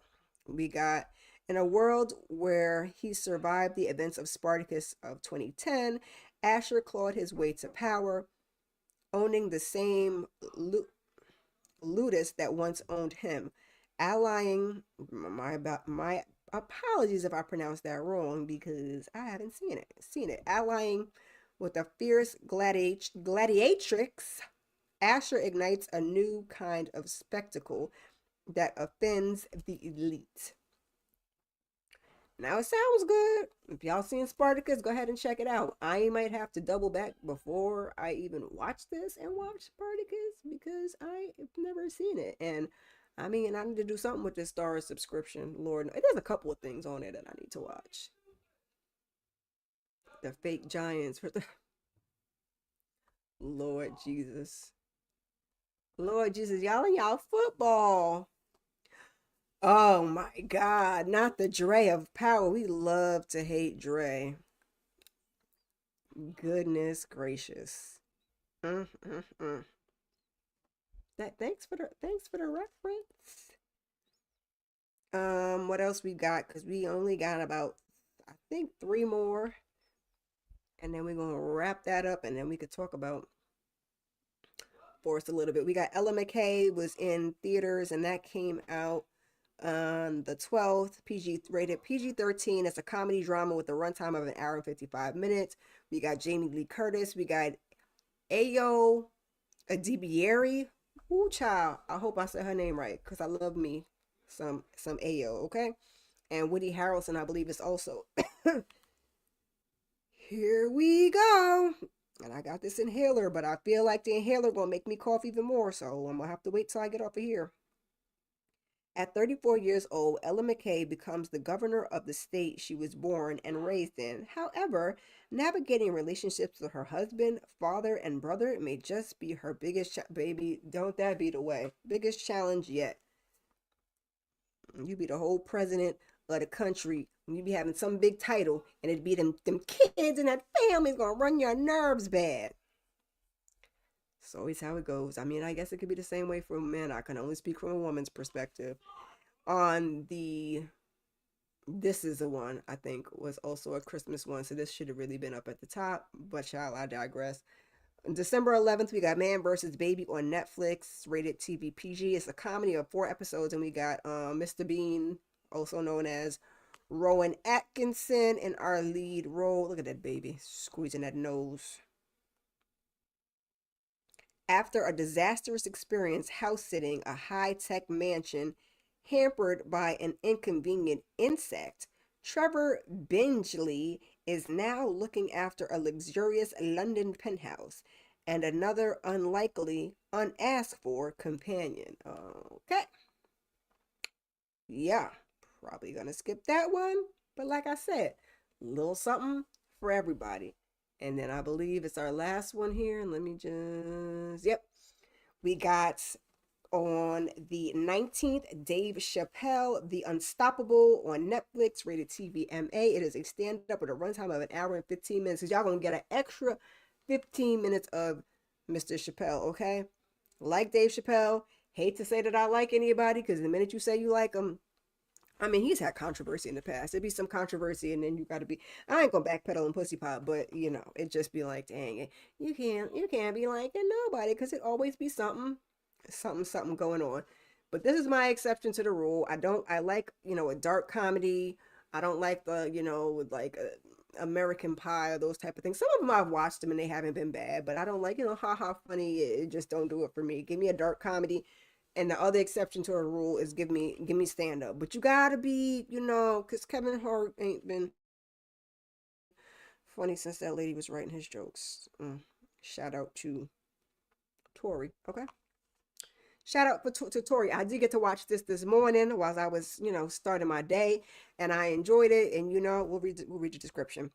we got in a world where he survived the events of Spartacus of 2010, Asher clawed his way to power, owning the same ludus that once owned him, allying my apologies if I pronounced that wrong because I haven't seen it allying with a fierce gladiatrix. Asher ignites a new kind of spectacle that offends the elite. Now it sounds good. If y'all seen Spartacus, go ahead and check it out. I might have to double back before I even watch this and watch Spartacus because I have never seen it. And I mean, I need to do something with this Star subscription. Lord, there's a couple of things on it that I need to watch. The fake giants for the Lord Jesus. Lord Jesus, y'all and y'all football. Oh my God, not the Dre of power. We love to hate Dre. Goodness gracious. Mm, mm, mm. Thanks for the reference. What else we got? Cause we only got about I think 3 more, And then we're going to wrap that up, and then we could talk about Forrest a little bit. We got Ella McKay was in theaters, and that came out on the 12th. Rated PG-13. It's a comedy drama with a runtime of an hour and 55 minutes. We got Jamie Lee Curtis. We got Ayo Adibieri. Ooh, child. I hope I said her name right, because I love me some Ayo, okay? And Woody Harrelson, I believe, is also. Here we go. And I got this inhaler, but I feel like the inhaler gonna make me cough even more, so I'm gonna have to wait till I get off of here. At 34 years old, Ella McKay becomes the governor of the state she was born and raised in. However, navigating relationships with her husband, father, and brother may just be her biggest baby. Don't that be the way? Biggest challenge yet. You be the whole president of the country. You be having some big title, and it'd be them kids and that family's gonna run your nerves bad. It's always how it goes. I mean, I guess it could be the same way for men. I can only speak from a woman's perspective. On the This Is the One, I think, was also a Christmas one, so this should have really been up at the top. But child, I digress. On December 11th, we got Man vs. Baby on Netflix, rated TV PG. It's a comedy of 4 episodes, and we got Mr. Bean, also known as Rowan Atkinson, in our lead role. Look at that baby squeezing that nose. After a disastrous experience house sitting a high tech mansion hampered by an inconvenient insect, Trevor Bingley is now looking after a luxurious London penthouse and another unlikely, unasked for companion. Okay. Yeah, probably gonna skip that one. But like I said, little something for everybody. And then I believe it's our last one here. Let me just, yep. We got on the 19th, Dave Chappelle, The Unstoppable on Netflix, rated TVMA. It is a stand-up with a runtime of an hour and 15 minutes. So y'all gonna get an extra 15 minutes of Mr. Chappelle, okay? Like Dave Chappelle. Hate to say that I like anybody, because the minute you say you like him, I mean, he's had controversy in the past. There'd be some controversy, and then you got to be. I ain't gonna backpedal and pussy pop, but it just be like, dang, you can't be liking nobody, because it always be something going on. But this is my exception to the rule. I like a dark comedy. I don't like the with like American Pie or those type of things. Some of them I've watched them and they haven't been bad, but I don't like ha funny. It just don't do it for me. Give me a dark comedy. And the other exception to a rule is give me stand up. But you gotta be, because Kevin Hart ain't been funny since that lady was writing his jokes. Shout out to Tori. Okay. Shout out to Tori. I did get to watch this morning while I was, starting my day, and I enjoyed it. And we'll read the description.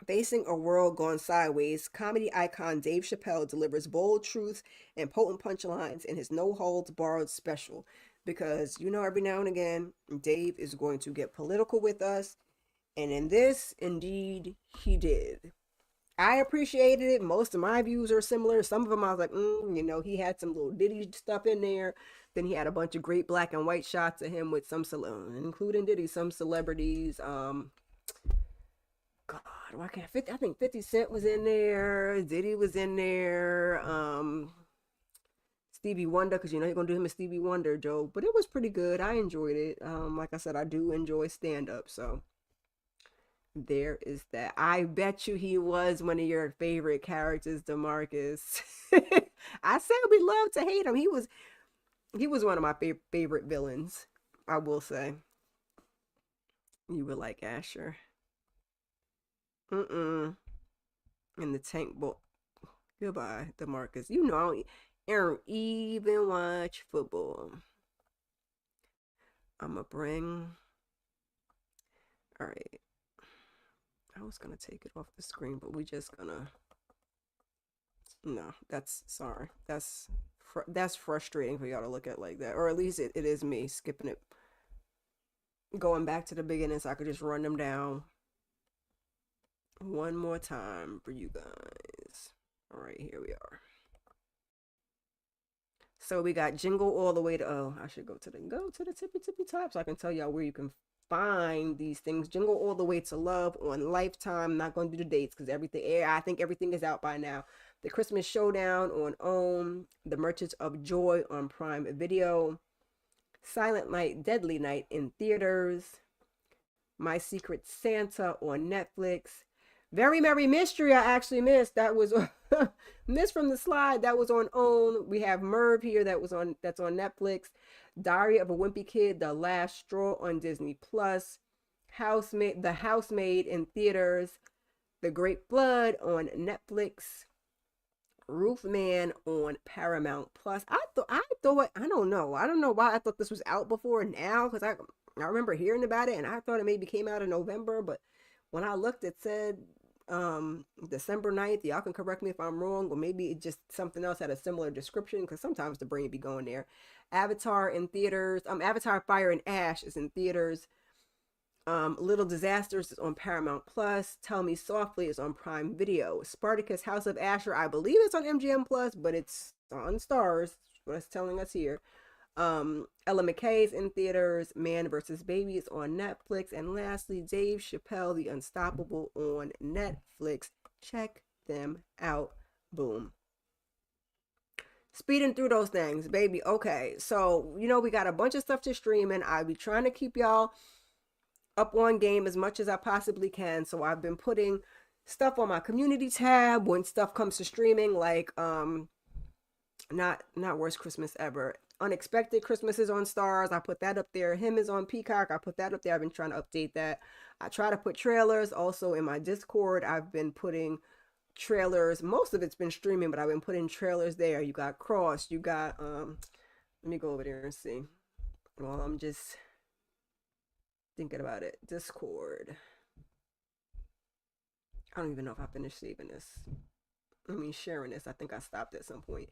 Facing a world gone sideways, comedy icon Dave Chappelle delivers bold truth and potent punchlines in his no holds barred special. Because every now and again, Dave is going to get political with us, and in this, indeed, he did. I appreciated it. Most of my views are similar. Some of them I was like, he had some little Diddy stuff in there. Then he had a bunch of great black and white shots of him with including Diddy, some celebrities. God, why can't 50? I think 50 Cent was in there. Diddy was in there. Stevie Wonder, because you're gonna do him a Stevie Wonder joke, but it was pretty good. I enjoyed it. Like I said, I do enjoy stand up, so there is that. I bet you he was one of your favorite characters, DeMarcus. I said we love to hate him. He was one of my favorite villains. I will say. You would like Asher. Mm-mm. In the tank boy. Goodbye, DeMarcus. I don't even watch football. I'ma bring. All right. I was gonna take it off the screen, but we just gonna. No, that's sorry. That's frustrating for y'all to look at like that, or at least it is me skipping it, going back to the beginning, so I could just run them down one more time for you guys. All right, here we are. So we got jingle all the way to. Oh, I should go to the tippy top so I can tell y'all where you can find these things. Jingle All the Way to Love on Lifetime. I'm not going to do the dates because I think everything is out by now. The Christmas Showdown on OWN. The Merchants of Joy on Prime Video. Silent Night, Deadly Night in theaters. My Secret Santa on Netflix. Very Merry Mystery, I actually missed. That was missed from the slide. That was on OWN. We have Merv here that's on Netflix. Diary of a Wimpy Kid, The Last Straw on Disney Plus. The Housemaid in theaters. The Great Flood on Netflix. Roofman on Paramount Plus. I don't know. I don't know why I thought this was out before now, because I remember hearing about it and I thought it maybe came out in November, but when I looked it said December 9th. Y'all can correct me if I'm wrong, or maybe it just something else had a similar description, because sometimes the brain be going there. Avatar in theaters. Avatar Fire and Ash is in theaters. Little Disasters is on Paramount Plus. Tell Me Softly is on Prime Video. Spartacus House of Asher, I believe it's on MGM Plus, but it's on Stars. What it's telling us here. Ella McKay's in theaters. Man vs. Baby is on Netflix. And lastly, Dave Chappelle, The Unstoppable on Netflix. Check them out. Boom. Speeding through those things, baby. Okay, so, we got a bunch of stuff to stream, and I'll be trying to keep y'all up on game as much as I possibly can. So I've been putting stuff on my community tab when stuff comes to streaming, like not Worst Christmas Ever. Unexpected Christmas is on Stars. I put that up there. Him is on Peacock. I put that up there. I've been trying to update that. I try to put trailers also in my Discord. I've been putting trailers. Most of it's been streaming, but I've been putting trailers there. You got Cross. You got let me go over there and see. Well, I'm just thinking about it. Discord. I don't even know if I finished saving this. Sharing this. I think I stopped at some point.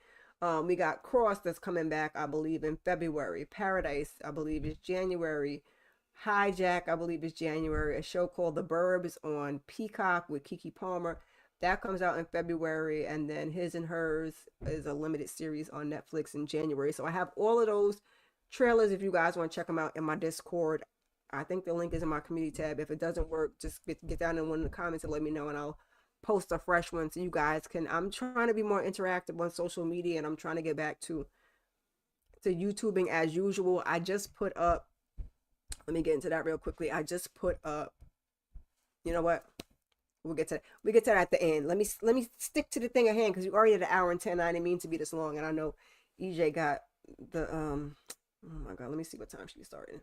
We got Cross that's coming back, I believe, in February. Paradise, I believe, is January. Hijack, I believe, is January. A show called The Burbs on Peacock with Keke Palmer. That comes out in February. And then His and Hers is a limited series on Netflix in January. So I have all of those trailers if you guys want to check them out in my Discord. I think the link is in my community tab. If it doesn't work, just get down in one of the comments and let me know, and I'll post a fresh one so you guys can. I'm trying to be more interactive on social media, and I'm trying to get back to YouTubing as usual. I just put up, let me get into that real quickly. I just put up, you know what? We get to that at the end. Let me stick to the thing at hand, because you already at an hour and 10. I didn't mean to be this long, and I know EJ got the oh my god, let me see what time she's starting.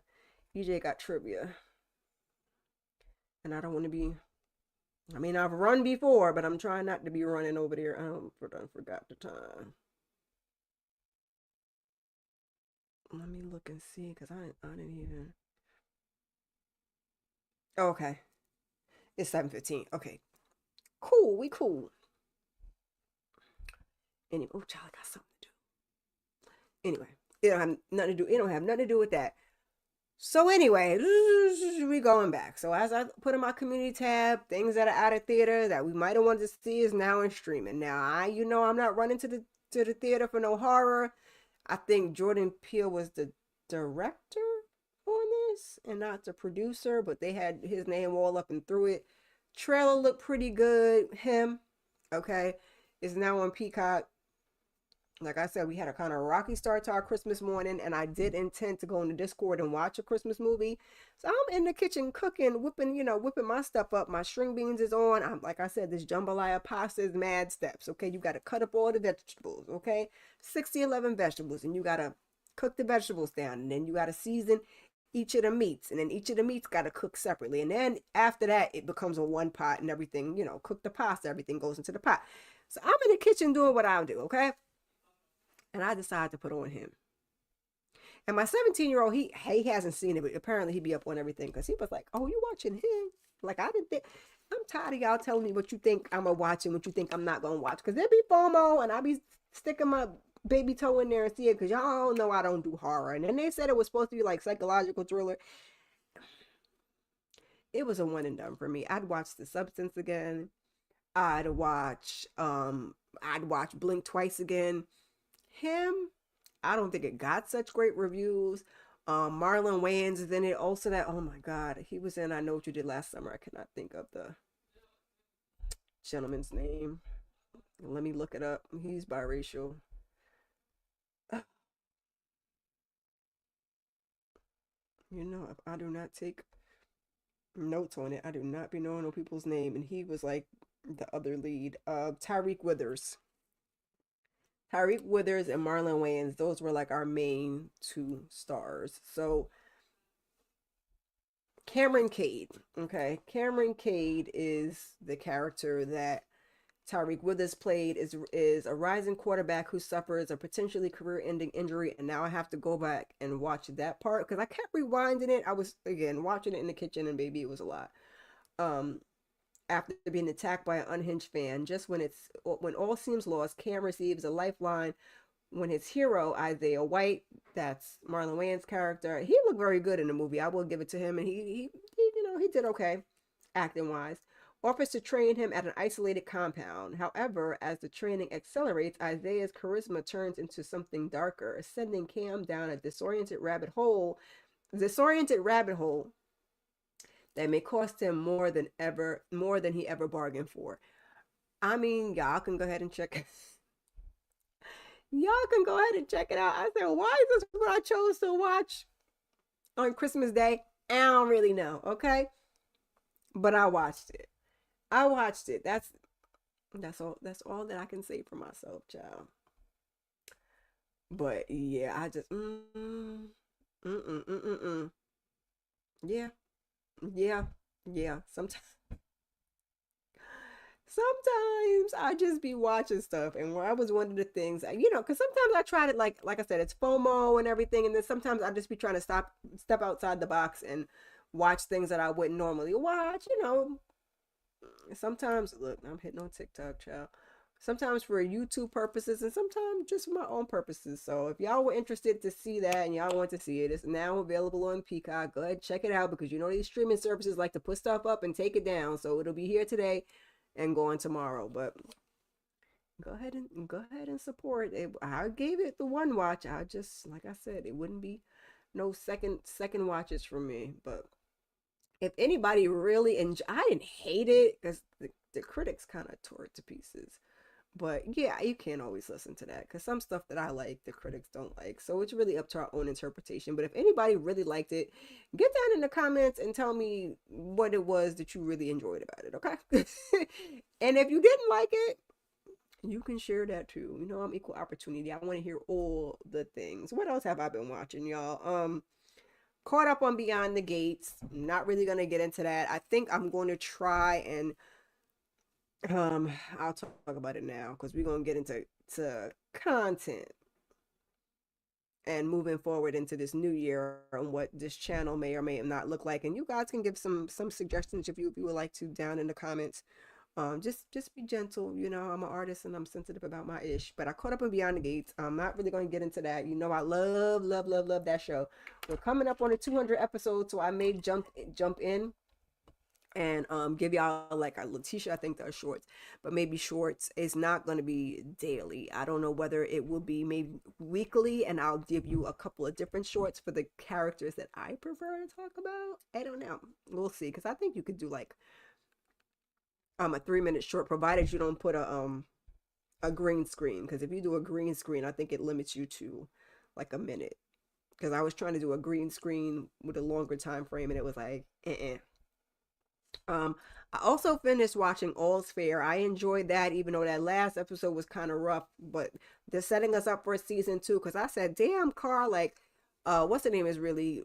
EJ got trivia, and I don't want to be. I've run before, but I'm trying not to be running over there. I forgot the time. Let me look and see, because I didn't even. Oh, okay, it's 7:15. Okay, cool. We cool. Anyway, oh, child, I got something to do. Anyway, it don't have nothing to do. It don't have nothing to do with that. So anyway, we going back. So as I put in my community tab, things that are out of theater that we might have wanted to see is now in streaming. Now I'm not running to the theater for no horror. I think Jordan Peele was the director on this and not the producer, but they had his name all up and through it. Trailer looked pretty good. Him, okay, is now on Peacock. Like I said, we had a kind of rocky start to our Christmas morning, and I did intend to go in the Discord and watch a Christmas movie. So I'm in the kitchen cooking, whipping my stuff up. My string beans is on. I'm, like I said, this jambalaya pasta is mad steps, okay? You got to cut up all the vegetables, okay? 11 vegetables, and you got to cook the vegetables down, and then you got to season each of the meats, and then each of the meats got to cook separately. And then after that, it becomes a one pot, and everything, cook the pasta, everything goes into the pot. So I'm in the kitchen doing what I'll do, okay? And I decided to put on him. And my 17-year-old, he hasn't seen it, but apparently he'd be up on everything, because he was like, oh, you watching him? Like, I didn't think. I'm tired of y'all telling me what you think I'm going to watch and what you think I'm not going to watch. Because there be FOMO, and I be sticking my baby toe in there and see it, because y'all know I don't do horror. And then they said it was supposed to be like psychological thriller. It was a one and done for me. I'd watch The Substance again. I'd watch Blink twice again. Him, I don't think it got such great reviews, Marlon Wayans is in it. Also, that oh my god, he was in I Know What You Did Last Summer. I cannot think of the gentleman's name. Let me look it up. He's biracial. You know, if I do not take notes on it, I do not be knowing no people's name. And he was like the other lead. Tyreek Withers. Tyreek Withers and Marlon Wayans, those were like our main two stars. So Cameron Cade, okay, Cameron Cade is the character that Tyreek Withers played. Is a rising quarterback who suffers a potentially career-ending injury, and now I have to go back and watch that part because I kept rewinding it. I was again watching it in the kitchen, and baby, it was a lot. Um, After being attacked by an unhinged fan, just when all seems lost, Cam receives a lifeline when his hero Isaiah White, that's Marlon Wayans' character, he looked very good in the movie. I will give it to him, and he did okay, acting wise. Offers to train him at an isolated compound. However, as the training accelerates, Isaiah's charisma turns into something darker, sending Cam down a disoriented rabbit hole that may cost him more than he ever bargained for. I mean, y'all can go ahead and check it out. I said, why is this what I chose to watch on Christmas Day? I don't really know, okay? But I watched it. I watched it. That's all that I can say for myself, child. But yeah, I just yeah, yeah, yeah. Sometimes I just be watching stuff, and where I was one of the things, because sometimes I try to like I said, it's FOMO and everything, and then sometimes I just be trying to step outside the box and watch things that I wouldn't normally watch. Sometimes look, I'm hitting on TikTok, child. Sometimes for YouTube purposes, and sometimes just for my own purposes. So if y'all were interested to see that and y'all want to see it, it's now available on Peacock. Go ahead and check it out because these streaming services like to put stuff up and take it down. So it'll be here today and going tomorrow. But go ahead and support it. I gave it the one watch. I just like I said, it wouldn't be no second watches for me. But if anybody really enjoyed, I didn't hate it because the critics kind of tore it to pieces. But yeah, you can't always listen to that because some stuff that I like, the critics don't like. So it's really up to our own interpretation. But if anybody really liked it, get down in the comments and tell me what it was that you really enjoyed about it, okay? And if you didn't like it, you can share that too. I'm equal opportunity. I want to hear all the things. What else have I been watching, y'all? Caught up on Beyond the Gates. Not really gonna get into that. I think I'm going to try and I'll talk about it now because we're gonna get into content and moving forward into this new year and what this channel may or may not look like. And you guys can give some suggestions if you would like to down in the comments. Just be gentle. I'm an artist and I'm sensitive about my ish. But I caught up on Beyond the Gates. I'm not really going to get into that. I love, love, love, love that show. We're coming up on the 200 episodes, so I may jump in and give y'all like a Letitia, I think they're shorts, but maybe shorts. It's not going to be daily. I don't know whether it will be maybe weekly, and I'll give you a couple of different shorts for the characters that I prefer to talk about. I don't know. We'll see, because I think you could do like a 3-minute short, provided you don't put a green screen. Because if you do a green screen, I think it limits you to like a minute. Because I was trying to do a green screen with a longer time frame, and it was like, I also finished watching All's Fair. I enjoyed that, even though that last episode was kind of rough, but they're setting us up for a season 2. Because I said, damn, Carl, like, what's her name is really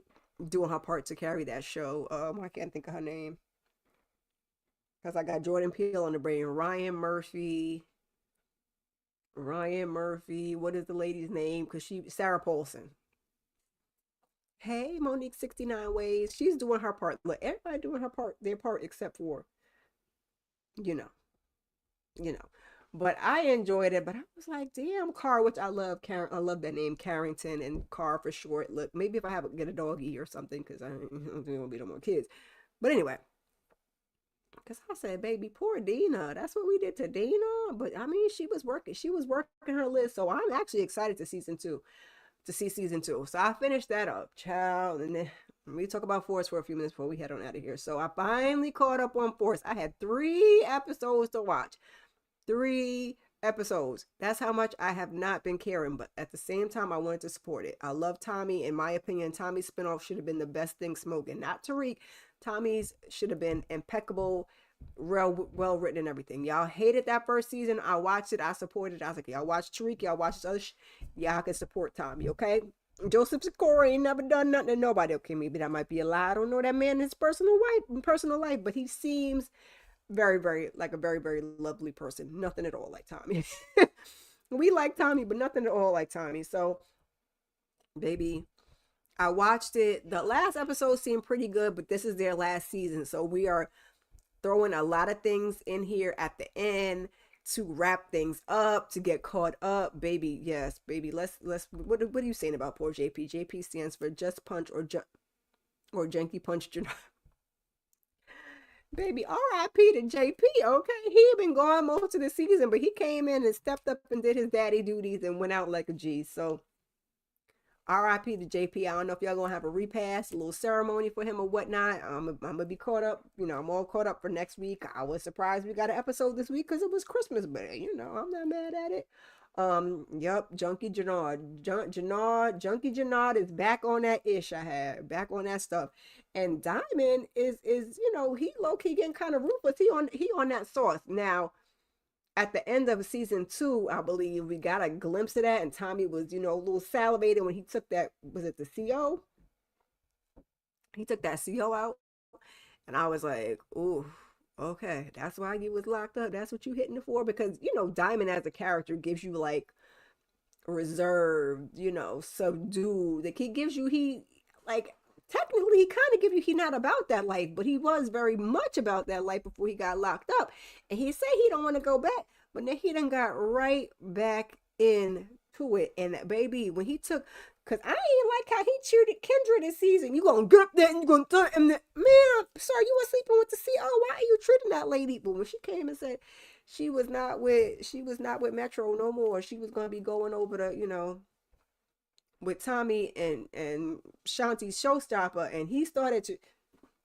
doing her part to carry that show. I can't think of her name. Because I got Jordan Peele on the brain. Ryan Murphy. What is the lady's name? Because Sarah Paulson. Hey, Monique 69 Ways. She's doing her part. Look, everybody doing their part except for, you know, you know. But I enjoyed it. But I was like, damn, Car, which I love. Karen, I love that name, Carrington, and Car for short. Look, maybe if I get a doggy or something, because I don't think it'll be no more kids. But anyway, because I said, baby, poor Dina. That's what we did to Dina. But I mean, she was working her list. So I'm actually excited to season 2. to see season 2. So I finished that up, child, and then we talk about Force for a few minutes before we head on out of here. So I finally caught up on Force. I had 3 episodes to watch. 3 episodes. That's how much I have not been caring, but at the same time, I wanted to support it. I love Tommy. In my opinion, Tommy's spinoff should have been the best thing smoking. Not Tariq. Tommy's should have been impeccable, well written and everything. Y'all hated that first season. I watched it. I supported it. I was like, y'all watch Tariq. Y'all watch this other y'all can support Tommy, okay? Joseph Sikora ain't never done nothing to nobody. Okay, maybe that might be a lie. I don't know that man in his personal life, but he seems very, very like a very, very lovely person. Nothing at all like Tommy. We like Tommy, but nothing at all like Tommy. So, baby, I watched it. The last episode seemed pretty good, but this is their last season. So we are throwing a lot of things in here at the end to wrap things up, to get caught up. Baby, yes, baby. Let's what are you saying about poor JP? JP stands for Just Punch or Janky Punch. Baby, R.I.P. to JP, okay? He had been gone most of the season, but he came in and stepped up and did his daddy duties and went out like a G. So, R.I.P. to JP. I don't know if y'all gonna have a repass, a little ceremony for him or whatnot. I'm gonna be caught up. I'm all caught up for next week. I was surprised we got an episode this week because it was Christmas, but I'm not mad at it. Yep, Junkie Jannard. Junkie Jannard is back on that ish I had, back on that stuff. And Diamond is he low-key getting kind of ruthless. He on that sauce. Now, at the end of season 2, I believe we got a glimpse of that, and Tommy was, a little salivated when he took that, was it the CO? He took that CO out, and I was like, ooh, okay, that's why you was locked up. That's what you hitting it for, because Diamond as a character gives you like reserved, subdued. Like he like technically he kind of give you he not about that life, but he was very much about that life before he got locked up. And he said he don't want to go back, but then he done got right back into it. And baby, when he took, cause I ain't like how he treated Kendra this season. You gonna get up there and you gonna do it, and man, sir, you was sleeping with the CO. Why are you treating that lady? But when she came and said she was not with Metro no more, she was gonna be going over to with Tommy and Shanti's showstopper, and he started to,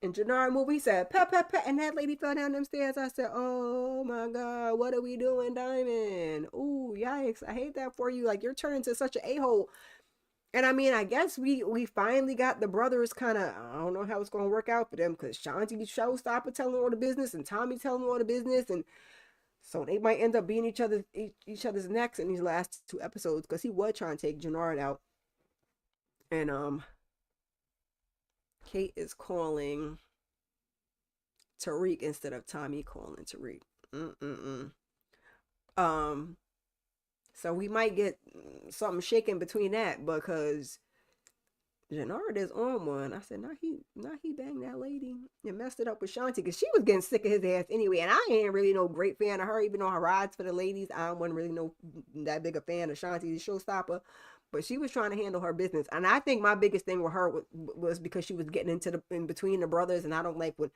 in Jannard movie, he said, pet, pet, pet, and that lady fell down them stairs. I said, oh my God, what are we doing, Diamond? Ooh, yikes, I hate that for you. Like, you're turning to such an a-hole. And I mean, I guess we finally got the brothers kind of, I don't know how it's going to work out for them, because Shanti's showstopper telling all the business, and Tommy telling all the business, and so they might end up being each other's necks in these last 2 episodes, because he was trying to take Jannard out. And Kate is calling Tariq instead of Tommy calling Tariq. So we might get something shaken between that, because Jannard is on one. I said, not he banged that lady and messed it up with Shanti, because she was getting sick of his ass anyway. And I ain't really no great fan of her, even on her rides for the ladies. I wasn't really that big a fan of Shanti, the showstopper. But she was trying to handle her business. And I think my biggest thing with her was because she was getting in between the brothers. And I don't like when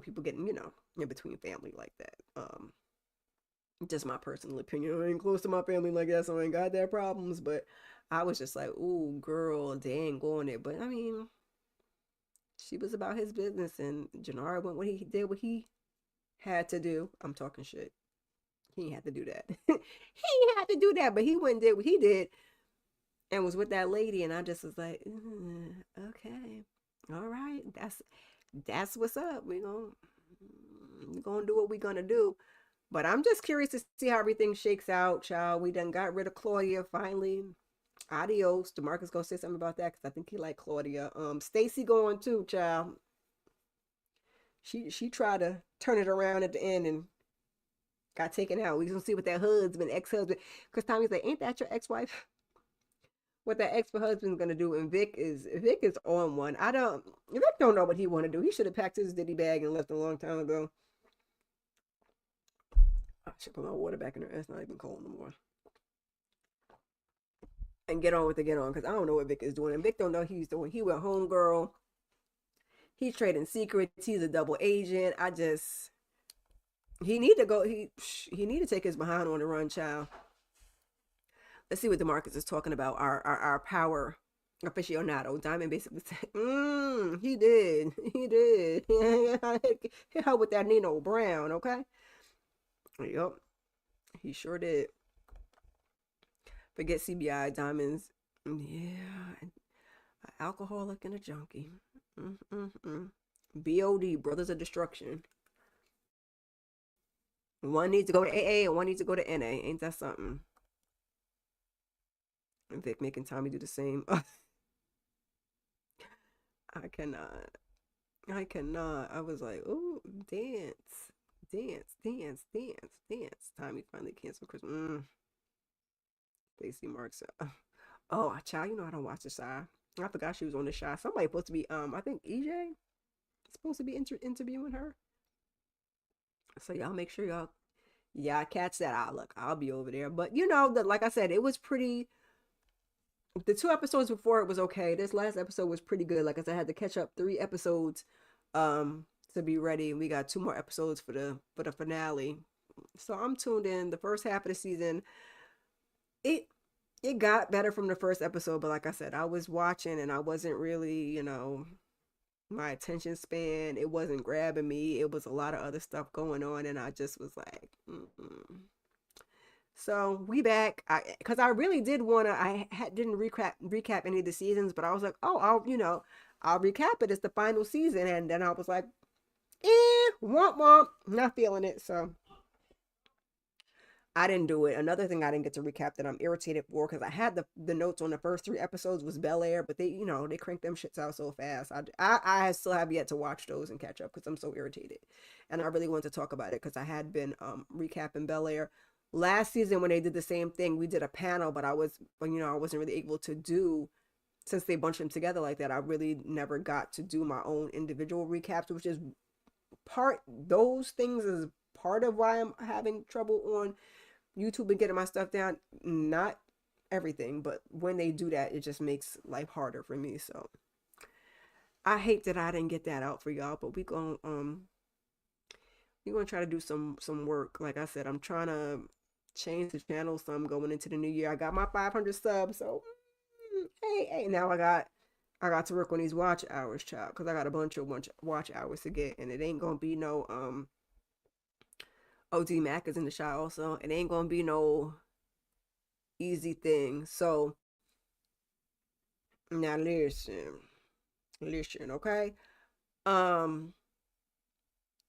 people getting, in between family like that. Just my personal opinion. I ain't close to my family like that, so I ain't got that problems. But I was just like, ooh, girl, they ain't going there. But I mean, she was about his business, and Jannard went what he had to do. I'm talking shit. He ain't had to do that. He ain't had to do that, but he went and did what he did and was with that lady, and I just was like, okay, all right, that's what's up. We're gonna do what we're gonna do. But I'm just curious to see how everything shakes out, child. We done got rid of Claudia finally. Adios. DeMarcus gonna say something about that, because I think he like Claudia. Stacy going too, child. She tried to turn it around at the end and got taken out. We gonna see what that ex-husband, because Tommy's like, ain't that your ex-wife? What that ex-husband's gonna do. And Vic is on one. Vic don't know what he want to do. He should have packed his ditty bag and left a long time ago. I should put my water back in there. It's not even cold no more. And get on, because I don't know what Vic is doing. And Vic don't know what he's doing. He went home, girl. He's trading secrets. He's a double agent. He need to go. He need to take his behind on the run, child. let's see what Demarcus is talking about. Our power aficionado. Diamond basically said, he did. He did. Hit her with that Nino Brown, okay? Yep, he sure did. Forget CBI, Diamonds. Yeah, an alcoholic and a junkie. Mm-mm-mm. BOD, Brothers of Destruction. One needs to go to AA and one needs to go to NA. Ain't that something? And Vic making Tommy do the same. I cannot. I cannot. I was like, oh, dance, dance, dance, dance, dance. Tommy finally canceled Christmas. Stacey Marks. Oh, child, you know I don't watch the Shy. I forgot she was on the Shy. Somebody supposed to be, I think EJ supposed to be interviewing her. So y'all make sure y'all catch that. I'll be over there. But you know that, like I said, it was pretty. The 2 episodes before it was okay. This last episode was pretty good. Like I said, I had to catch up 3 episodes, to be ready. We got 2 more episodes for the finale. So I'm tuned in. The first half of the season, it it got better from the first episode, but like I said, I was watching and I wasn't really, my attention span, it wasn't grabbing me. It was a lot of other stuff going on, and I just was like, mm-mm. So we back. Because I really did want to. Didn't recap any of the seasons, but I was like, oh, I'll recap it. It's the final season, and then I was like, womp womp, not feeling it. So I didn't do it. Another thing I didn't get to recap that I'm irritated for, because I had the notes on the first 3 episodes was Bel Air, but they cranked them shits out so fast. I still have yet to watch those and catch up because I'm so irritated, and I really wanted to talk about it because I had been recapping Bel Air last season when they did the same thing. We did a panel, but I wasn't really able to do, since they bunched them together like that. I really never got to do my own individual recaps, which is those things is part of why I'm having trouble on YouTube and getting my stuff down. Not everything, but when they do that, it just makes life harder for me. So I hate that I didn't get that out for y'all, but we're gonna try to do some work. Like I said, I'm trying to change the channel, so I'm going into the new year. I got my 500 subs, so hey, now I got to work on these watch hours, child, because I got a bunch of watch hours to get, and it ain't gonna be no OD Mac is in the shot also. It ain't gonna be no easy thing. So now listen, okay? Um,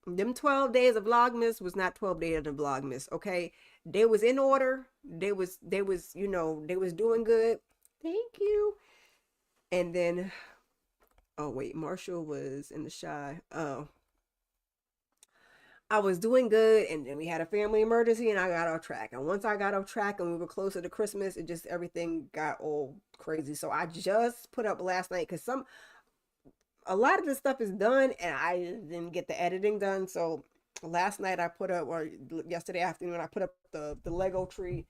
them 12 days of Vlogmas was not 12 days of Vlogmas, okay? They was in order. They was they was doing good. Thank you. And then, oh wait, Marshall was in the shy. Oh, I was doing good, and then we had a family emergency, and I got off track. And once I got off track, and we were closer to Christmas, it just everything got all crazy. So I just put up last night because a lot of this stuff is done, and I didn't get the editing done. So last night I put up, or yesterday afternoon I put up the Lego tree.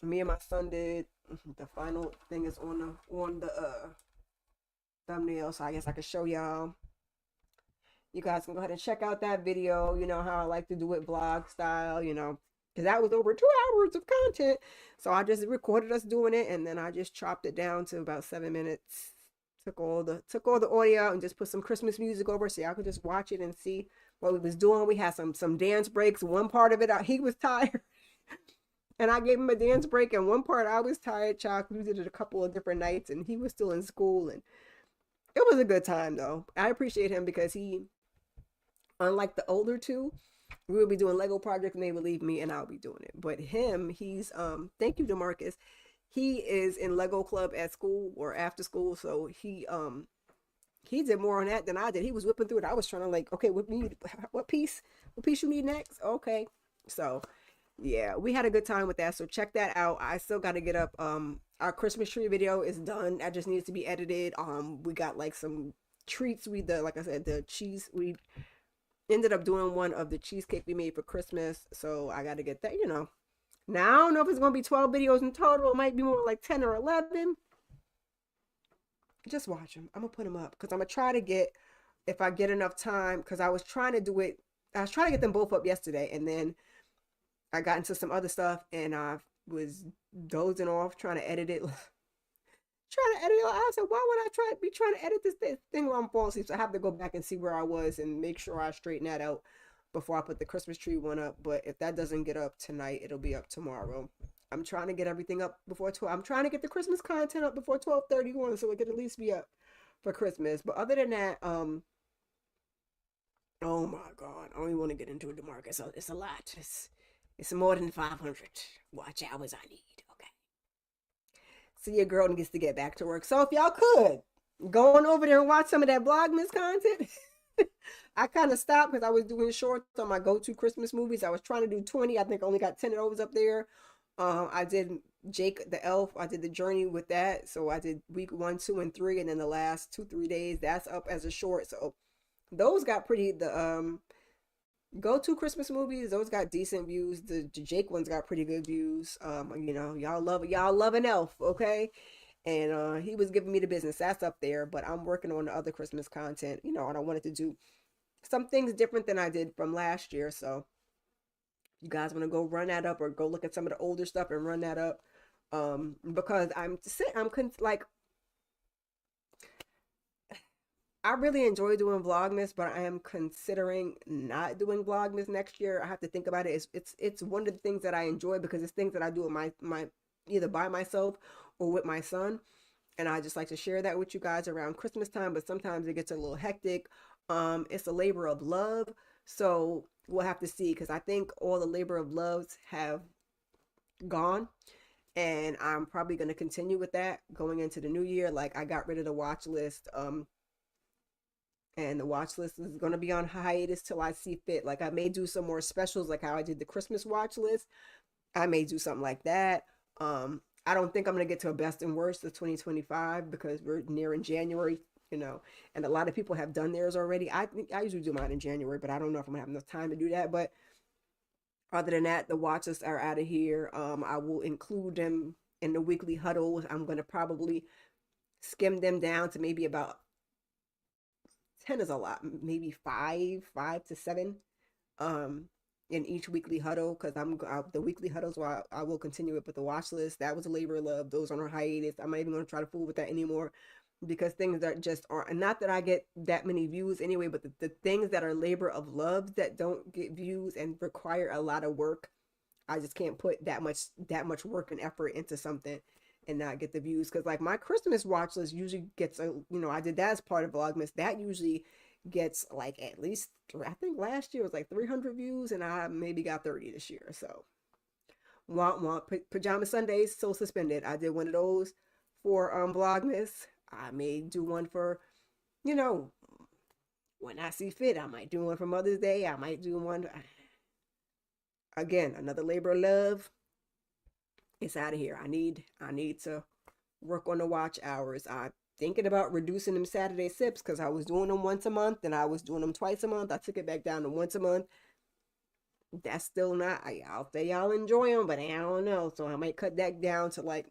Me and my son did. The final thing is on the thumbnail, so I guess I could show y'all. You guys can go ahead and check out that video. You know how I like to do it vlog style, because that was over 2 hours of content. So I just recorded us doing it, and then I just chopped it down to about 7 minutes. Took all the audio out and just put some Christmas music over, so y'all could just watch it and see what we was doing. We had some dance breaks. One part of it, he was tired, and I gave him a dance break. And one part, I was tired, child. We did it a couple of different nights, and he was still in school, and it was a good time though. I appreciate him because he, unlike the older two, we would be doing Lego projects and they would leave me and I'll be doing it. But him, he's thank you, DeMarcus. He is in Lego club at school or after school, so he did more on that than I did. He was whipping through it. I was trying to like, okay, what piece you need next? Okay. So yeah, we had a good time with that. So check that out. I still got to get up. Our Christmas tree video is done. That just needs to be edited. We got like some treats. Like I said, the cheese, we ended up doing one of the cheesecake we made for Christmas. So I got to get that, Now, I don't know if it's going to be 12 videos in total. It might be more like 10 or 11. Just watch them. I'm going to put them up because I'm going to try to get, if I get enough time, because I was trying to get them both up yesterday, and then I got into some other stuff, and was dozing off trying to edit it. Trying to edit it. I said, why would I be trying to edit this thing while I'm falling asleep? So I have to go back and see where I was and make sure I straighten that out before I put the Christmas tree one up. But if that doesn't get up tonight, it'll be up tomorrow. I'm trying to get everything up before 12. I'm trying to get the Christmas content up before 12:31 so it could at least be up for Christmas. But other than that, oh my God, I don't even want to get into it, DeMarcus. It's a lot. It's more than 500 watch hours I need. Okay. So your girl gets to get back to work. So if y'all could go on over there and watch some of that Vlogmas content. I kind of stopped because I was doing shorts on my go-to Christmas movies. I was trying to do 20. I think I only got 10 of those up there. I did Jake the Elf. I did the journey with that. So I did week 1, 2, and 3, and then the last 2, 3 days that's up as a short. So those got pretty the go-to Christmas movies. Those got decent views. The Jake ones got pretty good views. Y'all love an elf, okay? And he was giving me the business. That's up there. But I'm working on the other Christmas content. And I wanted to do some things different than I did from last year. So you guys want to go run that up or go look at some of the older stuff and run that up. Because like I really enjoy doing Vlogmas, but I am considering not doing Vlogmas next year. I have to think about it. It's one of the things that I enjoy because it's things that I do with my either by myself or with my son. And I just like to share that with you guys around Christmas time, but sometimes it gets a little hectic. It's a labor of love. So we'll have to see because I think all the labor of loves have gone. And I'm probably going to continue with that going into the new year. Like I got rid of the watch list. And the watch list is going to be on hiatus till I see fit. Like I may do some more specials like how I did the Christmas watch list. I may do something like that. I don't think I'm going to get to a best and worst of 2025 because we're nearing January, and a lot of people have done theirs already. I usually do mine in January, but I don't know if I'm going to have enough time to do that. But other than that, the watch lists are out of here. I will include them in the weekly huddle. I'm going to probably skim them down to maybe about 10 is a lot, maybe five to seven, in each weekly huddle because the weekly huddles where I will continue it, but the watch list that was a labor of love. Those on a hiatus. I'm not even going to try to fool with that anymore because things that just aren't. Not that I get that many views anyway, but the things that are labor of love that don't get views and require a lot of work, I just can't put that much work and effort into something and not get the views because like my Christmas watch list usually gets I did that as part of Vlogmas. That usually gets like at least I think last year was like 300 views and I maybe got 30 this year. So Pajama Sundays still suspended. I did one of those for Vlogmas. I may do one for when I see fit. I might do one for Mother's Day. I might do one again, another labor of love. It's out of here. I need to work on the watch hours. I'm thinking about reducing them Saturday sips because I was doing them once a month and I was doing them twice a month. I took it back down to once a month. That's still not, I'll say y'all enjoy them, but I don't know. So I might cut that down to like,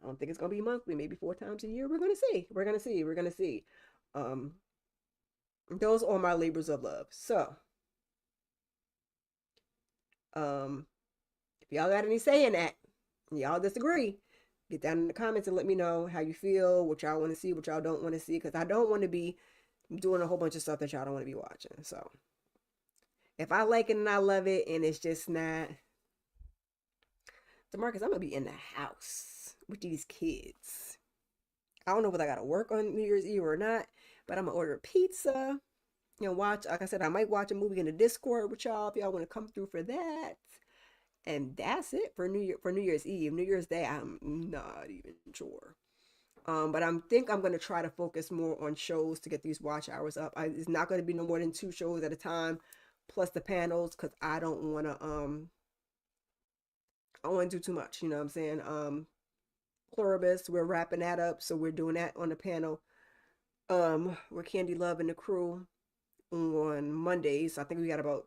I don't think it's going to be monthly, maybe 4 times a year. We're going to see. Those are my labors of love. So, if y'all got any say in that, y'all disagree, get down in the comments and let me know how you feel, what y'all want to see, what y'all don't want to see, because I don't want to be doing a whole bunch of stuff that y'all don't want to be watching. So if I like it and I love it and it's just not, DeMarcus, I'm going to be in the house with these kids. I don't know whether I got to work on New Year's Eve or not, but I'm going to order pizza, watch, like I said, I might watch a movie in the Discord with y'all if y'all want to come through for that. And that's it for New Year's Eve. New Year's Day, I'm not even sure. But I'm going to try to focus more on shows to get these watch hours up. It's not going to be no more than 2 shows at a time, plus the panels, because I don't want to I don't want to do too much. You know what I'm saying? Pluribus, we're wrapping that up, so we're doing that on the panel. With Candy Love and the crew on Mondays. I think we got about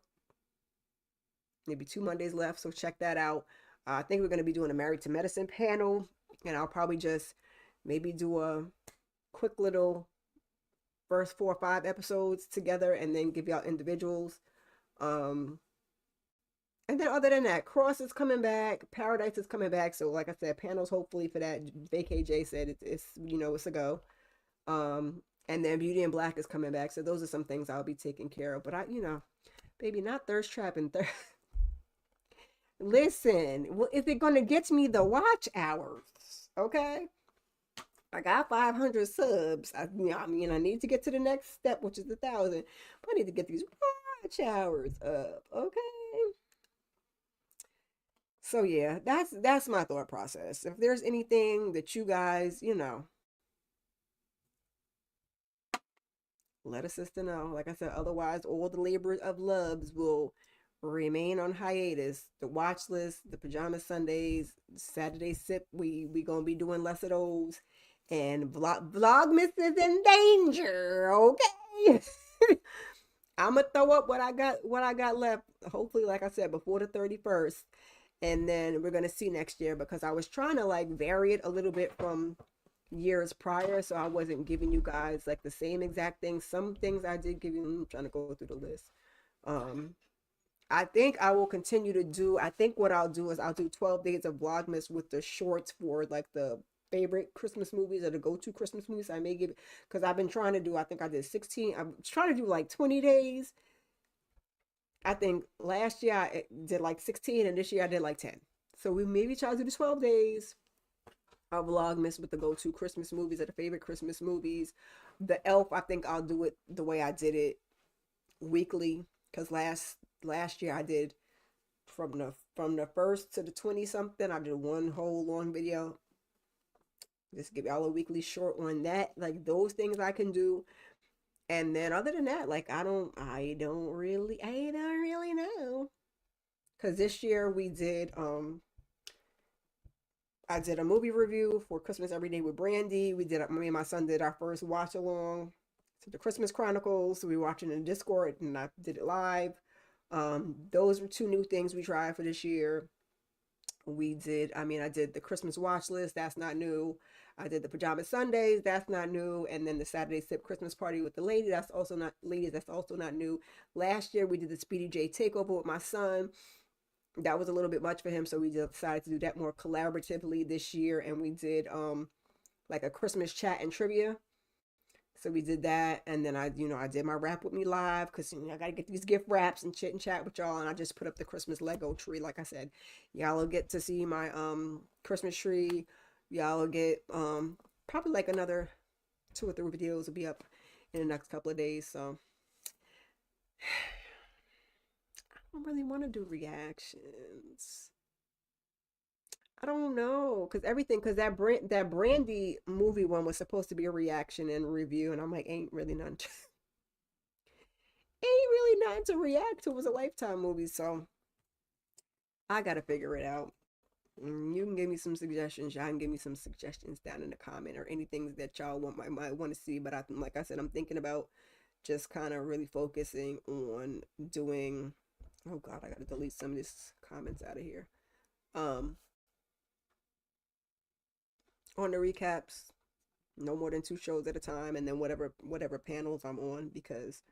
maybe 2 Mondays left, so check that out. I think we're going to be doing a Married to Medicine panel, and I'll probably just maybe do a quick little first 4 or 5 episodes together and then give y'all individuals. And then other than that, Cross is coming back, Paradise is coming back. So like I said, panels hopefully for that. VKJ said it's it's a go. And then Beauty and Black is coming back. So those are some things I'll be taking care of. But baby, not thirst trap and thirst. Listen, well, is it gonna get me the watch hours? Okay. I got 500 subs. I need to get to the next step, which is 1,000. But I need to get these watch hours up. Okay. So yeah, that's my thought process. If there's anything that you guys, let a sister know. Like I said, otherwise all the labor of loves will remain on hiatus. The watch list, the pajama Sundays, Saturday sip, we gonna be doing less of those. And vlogmas is in danger, okay? I'm gonna throw up what I got left. Hopefully, like I said, before the 31st. And then we're gonna see next year because I was trying to like vary it a little bit from years prior, so I wasn't giving you guys like the same exact things. Some things I did give you. I'm trying to go through the list. Um, I think I will continue to do. I think what I'll do is I'll do 12 days of Vlogmas with the shorts for like the favorite Christmas movies or the go-to Christmas movies. I may give because I've been trying to do. I think I did 16. I'm trying to do like 20 days. I think last year I did like 16, and this year I did like 10. So we maybe try to do the 12 days of Vlogmas with the go-to Christmas movies or the favorite Christmas movies. The Elf, I think I'll do it the way I did it weekly because last year I did from the first to the 20 something. I did one whole long video. Just give y'all a weekly short on that. Like those things I can do. And then other than that, like I don't really know. Cause this year I did a movie review for Christmas Every Day with Brandy. Me and my son did our first watch along to the Christmas Chronicles. So we were watching in Discord and I did it live. Those were two new things we tried for this year. I did the Christmas watch list. That's not new. I did the Pajama Sundays. That's not new. And then the Saturday Sip Christmas party with the lady. That's also not ladies. That's also not new. Last year we did the Speedy J takeover with my son. That was a little bit much for him, so we decided to do that more collaboratively this year. And we did like a Christmas chat and trivia. So we did that, and then I did my wrap with me live because I gotta get these gift wraps and chit and chat with y'all. And I just put up the Christmas Lego tree, like I said. Y'all will get to see my Christmas tree. Y'all will get probably like another 2 or 3 videos will be up in the next couple of days. So I don't really want to do reactions. I don't know, because that Brandy movie one was supposed to be a reaction and review, and I'm like, ain't really none. Ain't really nothing to react to. It was a Lifetime movie, so I gotta figure it out. You can give me some suggestions. Y'all can give me some suggestions down in the comment or anything that y'all might want to see. But like I said, I'm thinking about just kind of really focusing on doing. Oh God, I gotta delete some of these comments out of here. Um, on the recaps, no more than 2 shows at a time, and then whatever panels I'm on because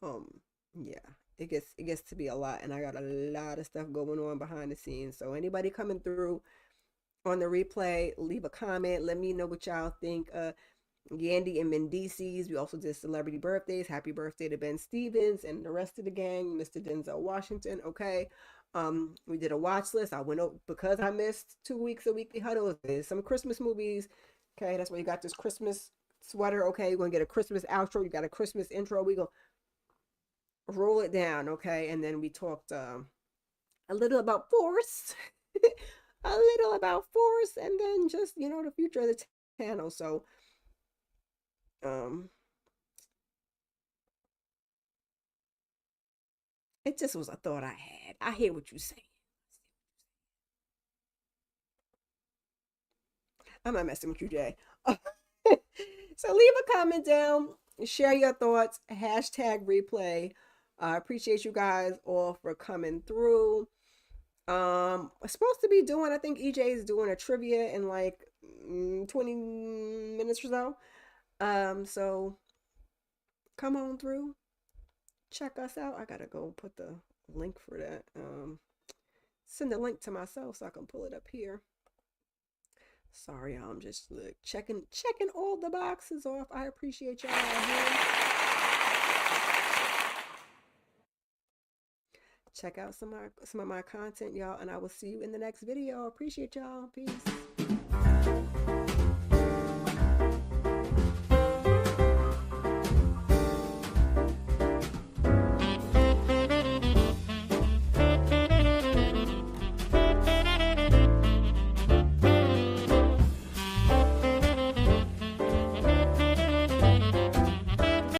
um yeah, it gets to be a lot, and I got a lot of stuff going on behind the scenes. So anybody coming through on the replay, leave a comment. Let me know what y'all think. Yandy and Mendices. We also did celebrity birthdays. Happy birthday to Ben Stevens and the rest of the gang, Mr. Denzel Washington. Okay. We did a watch list. I went over because I missed 2 weeks of weekly huddles. There's some Christmas movies. Okay, that's why you got this Christmas sweater. Okay, you're gonna get a Christmas outro. You got a Christmas intro. We gonna roll it down. Okay, and then we talked a little about force, a little about force, and then just the future of the channel. So um it just was a thought I had. I hear what you say. I'm not messing with you, Jay. So leave a comment down, share your thoughts, hashtag replay. I appreciate you guys all for coming through. I'm supposed to be doing, I think EJ is doing a trivia in like 20 minutes or so. So come on through, check us out. I gotta go put the link for that. send a link to myself so I can pull it up here. Sorry, I'm just like checking all the boxes off. I appreciate y'all here. Check out some of my content, y'all, and I will see you in the next video. Appreciate y'all. Peace.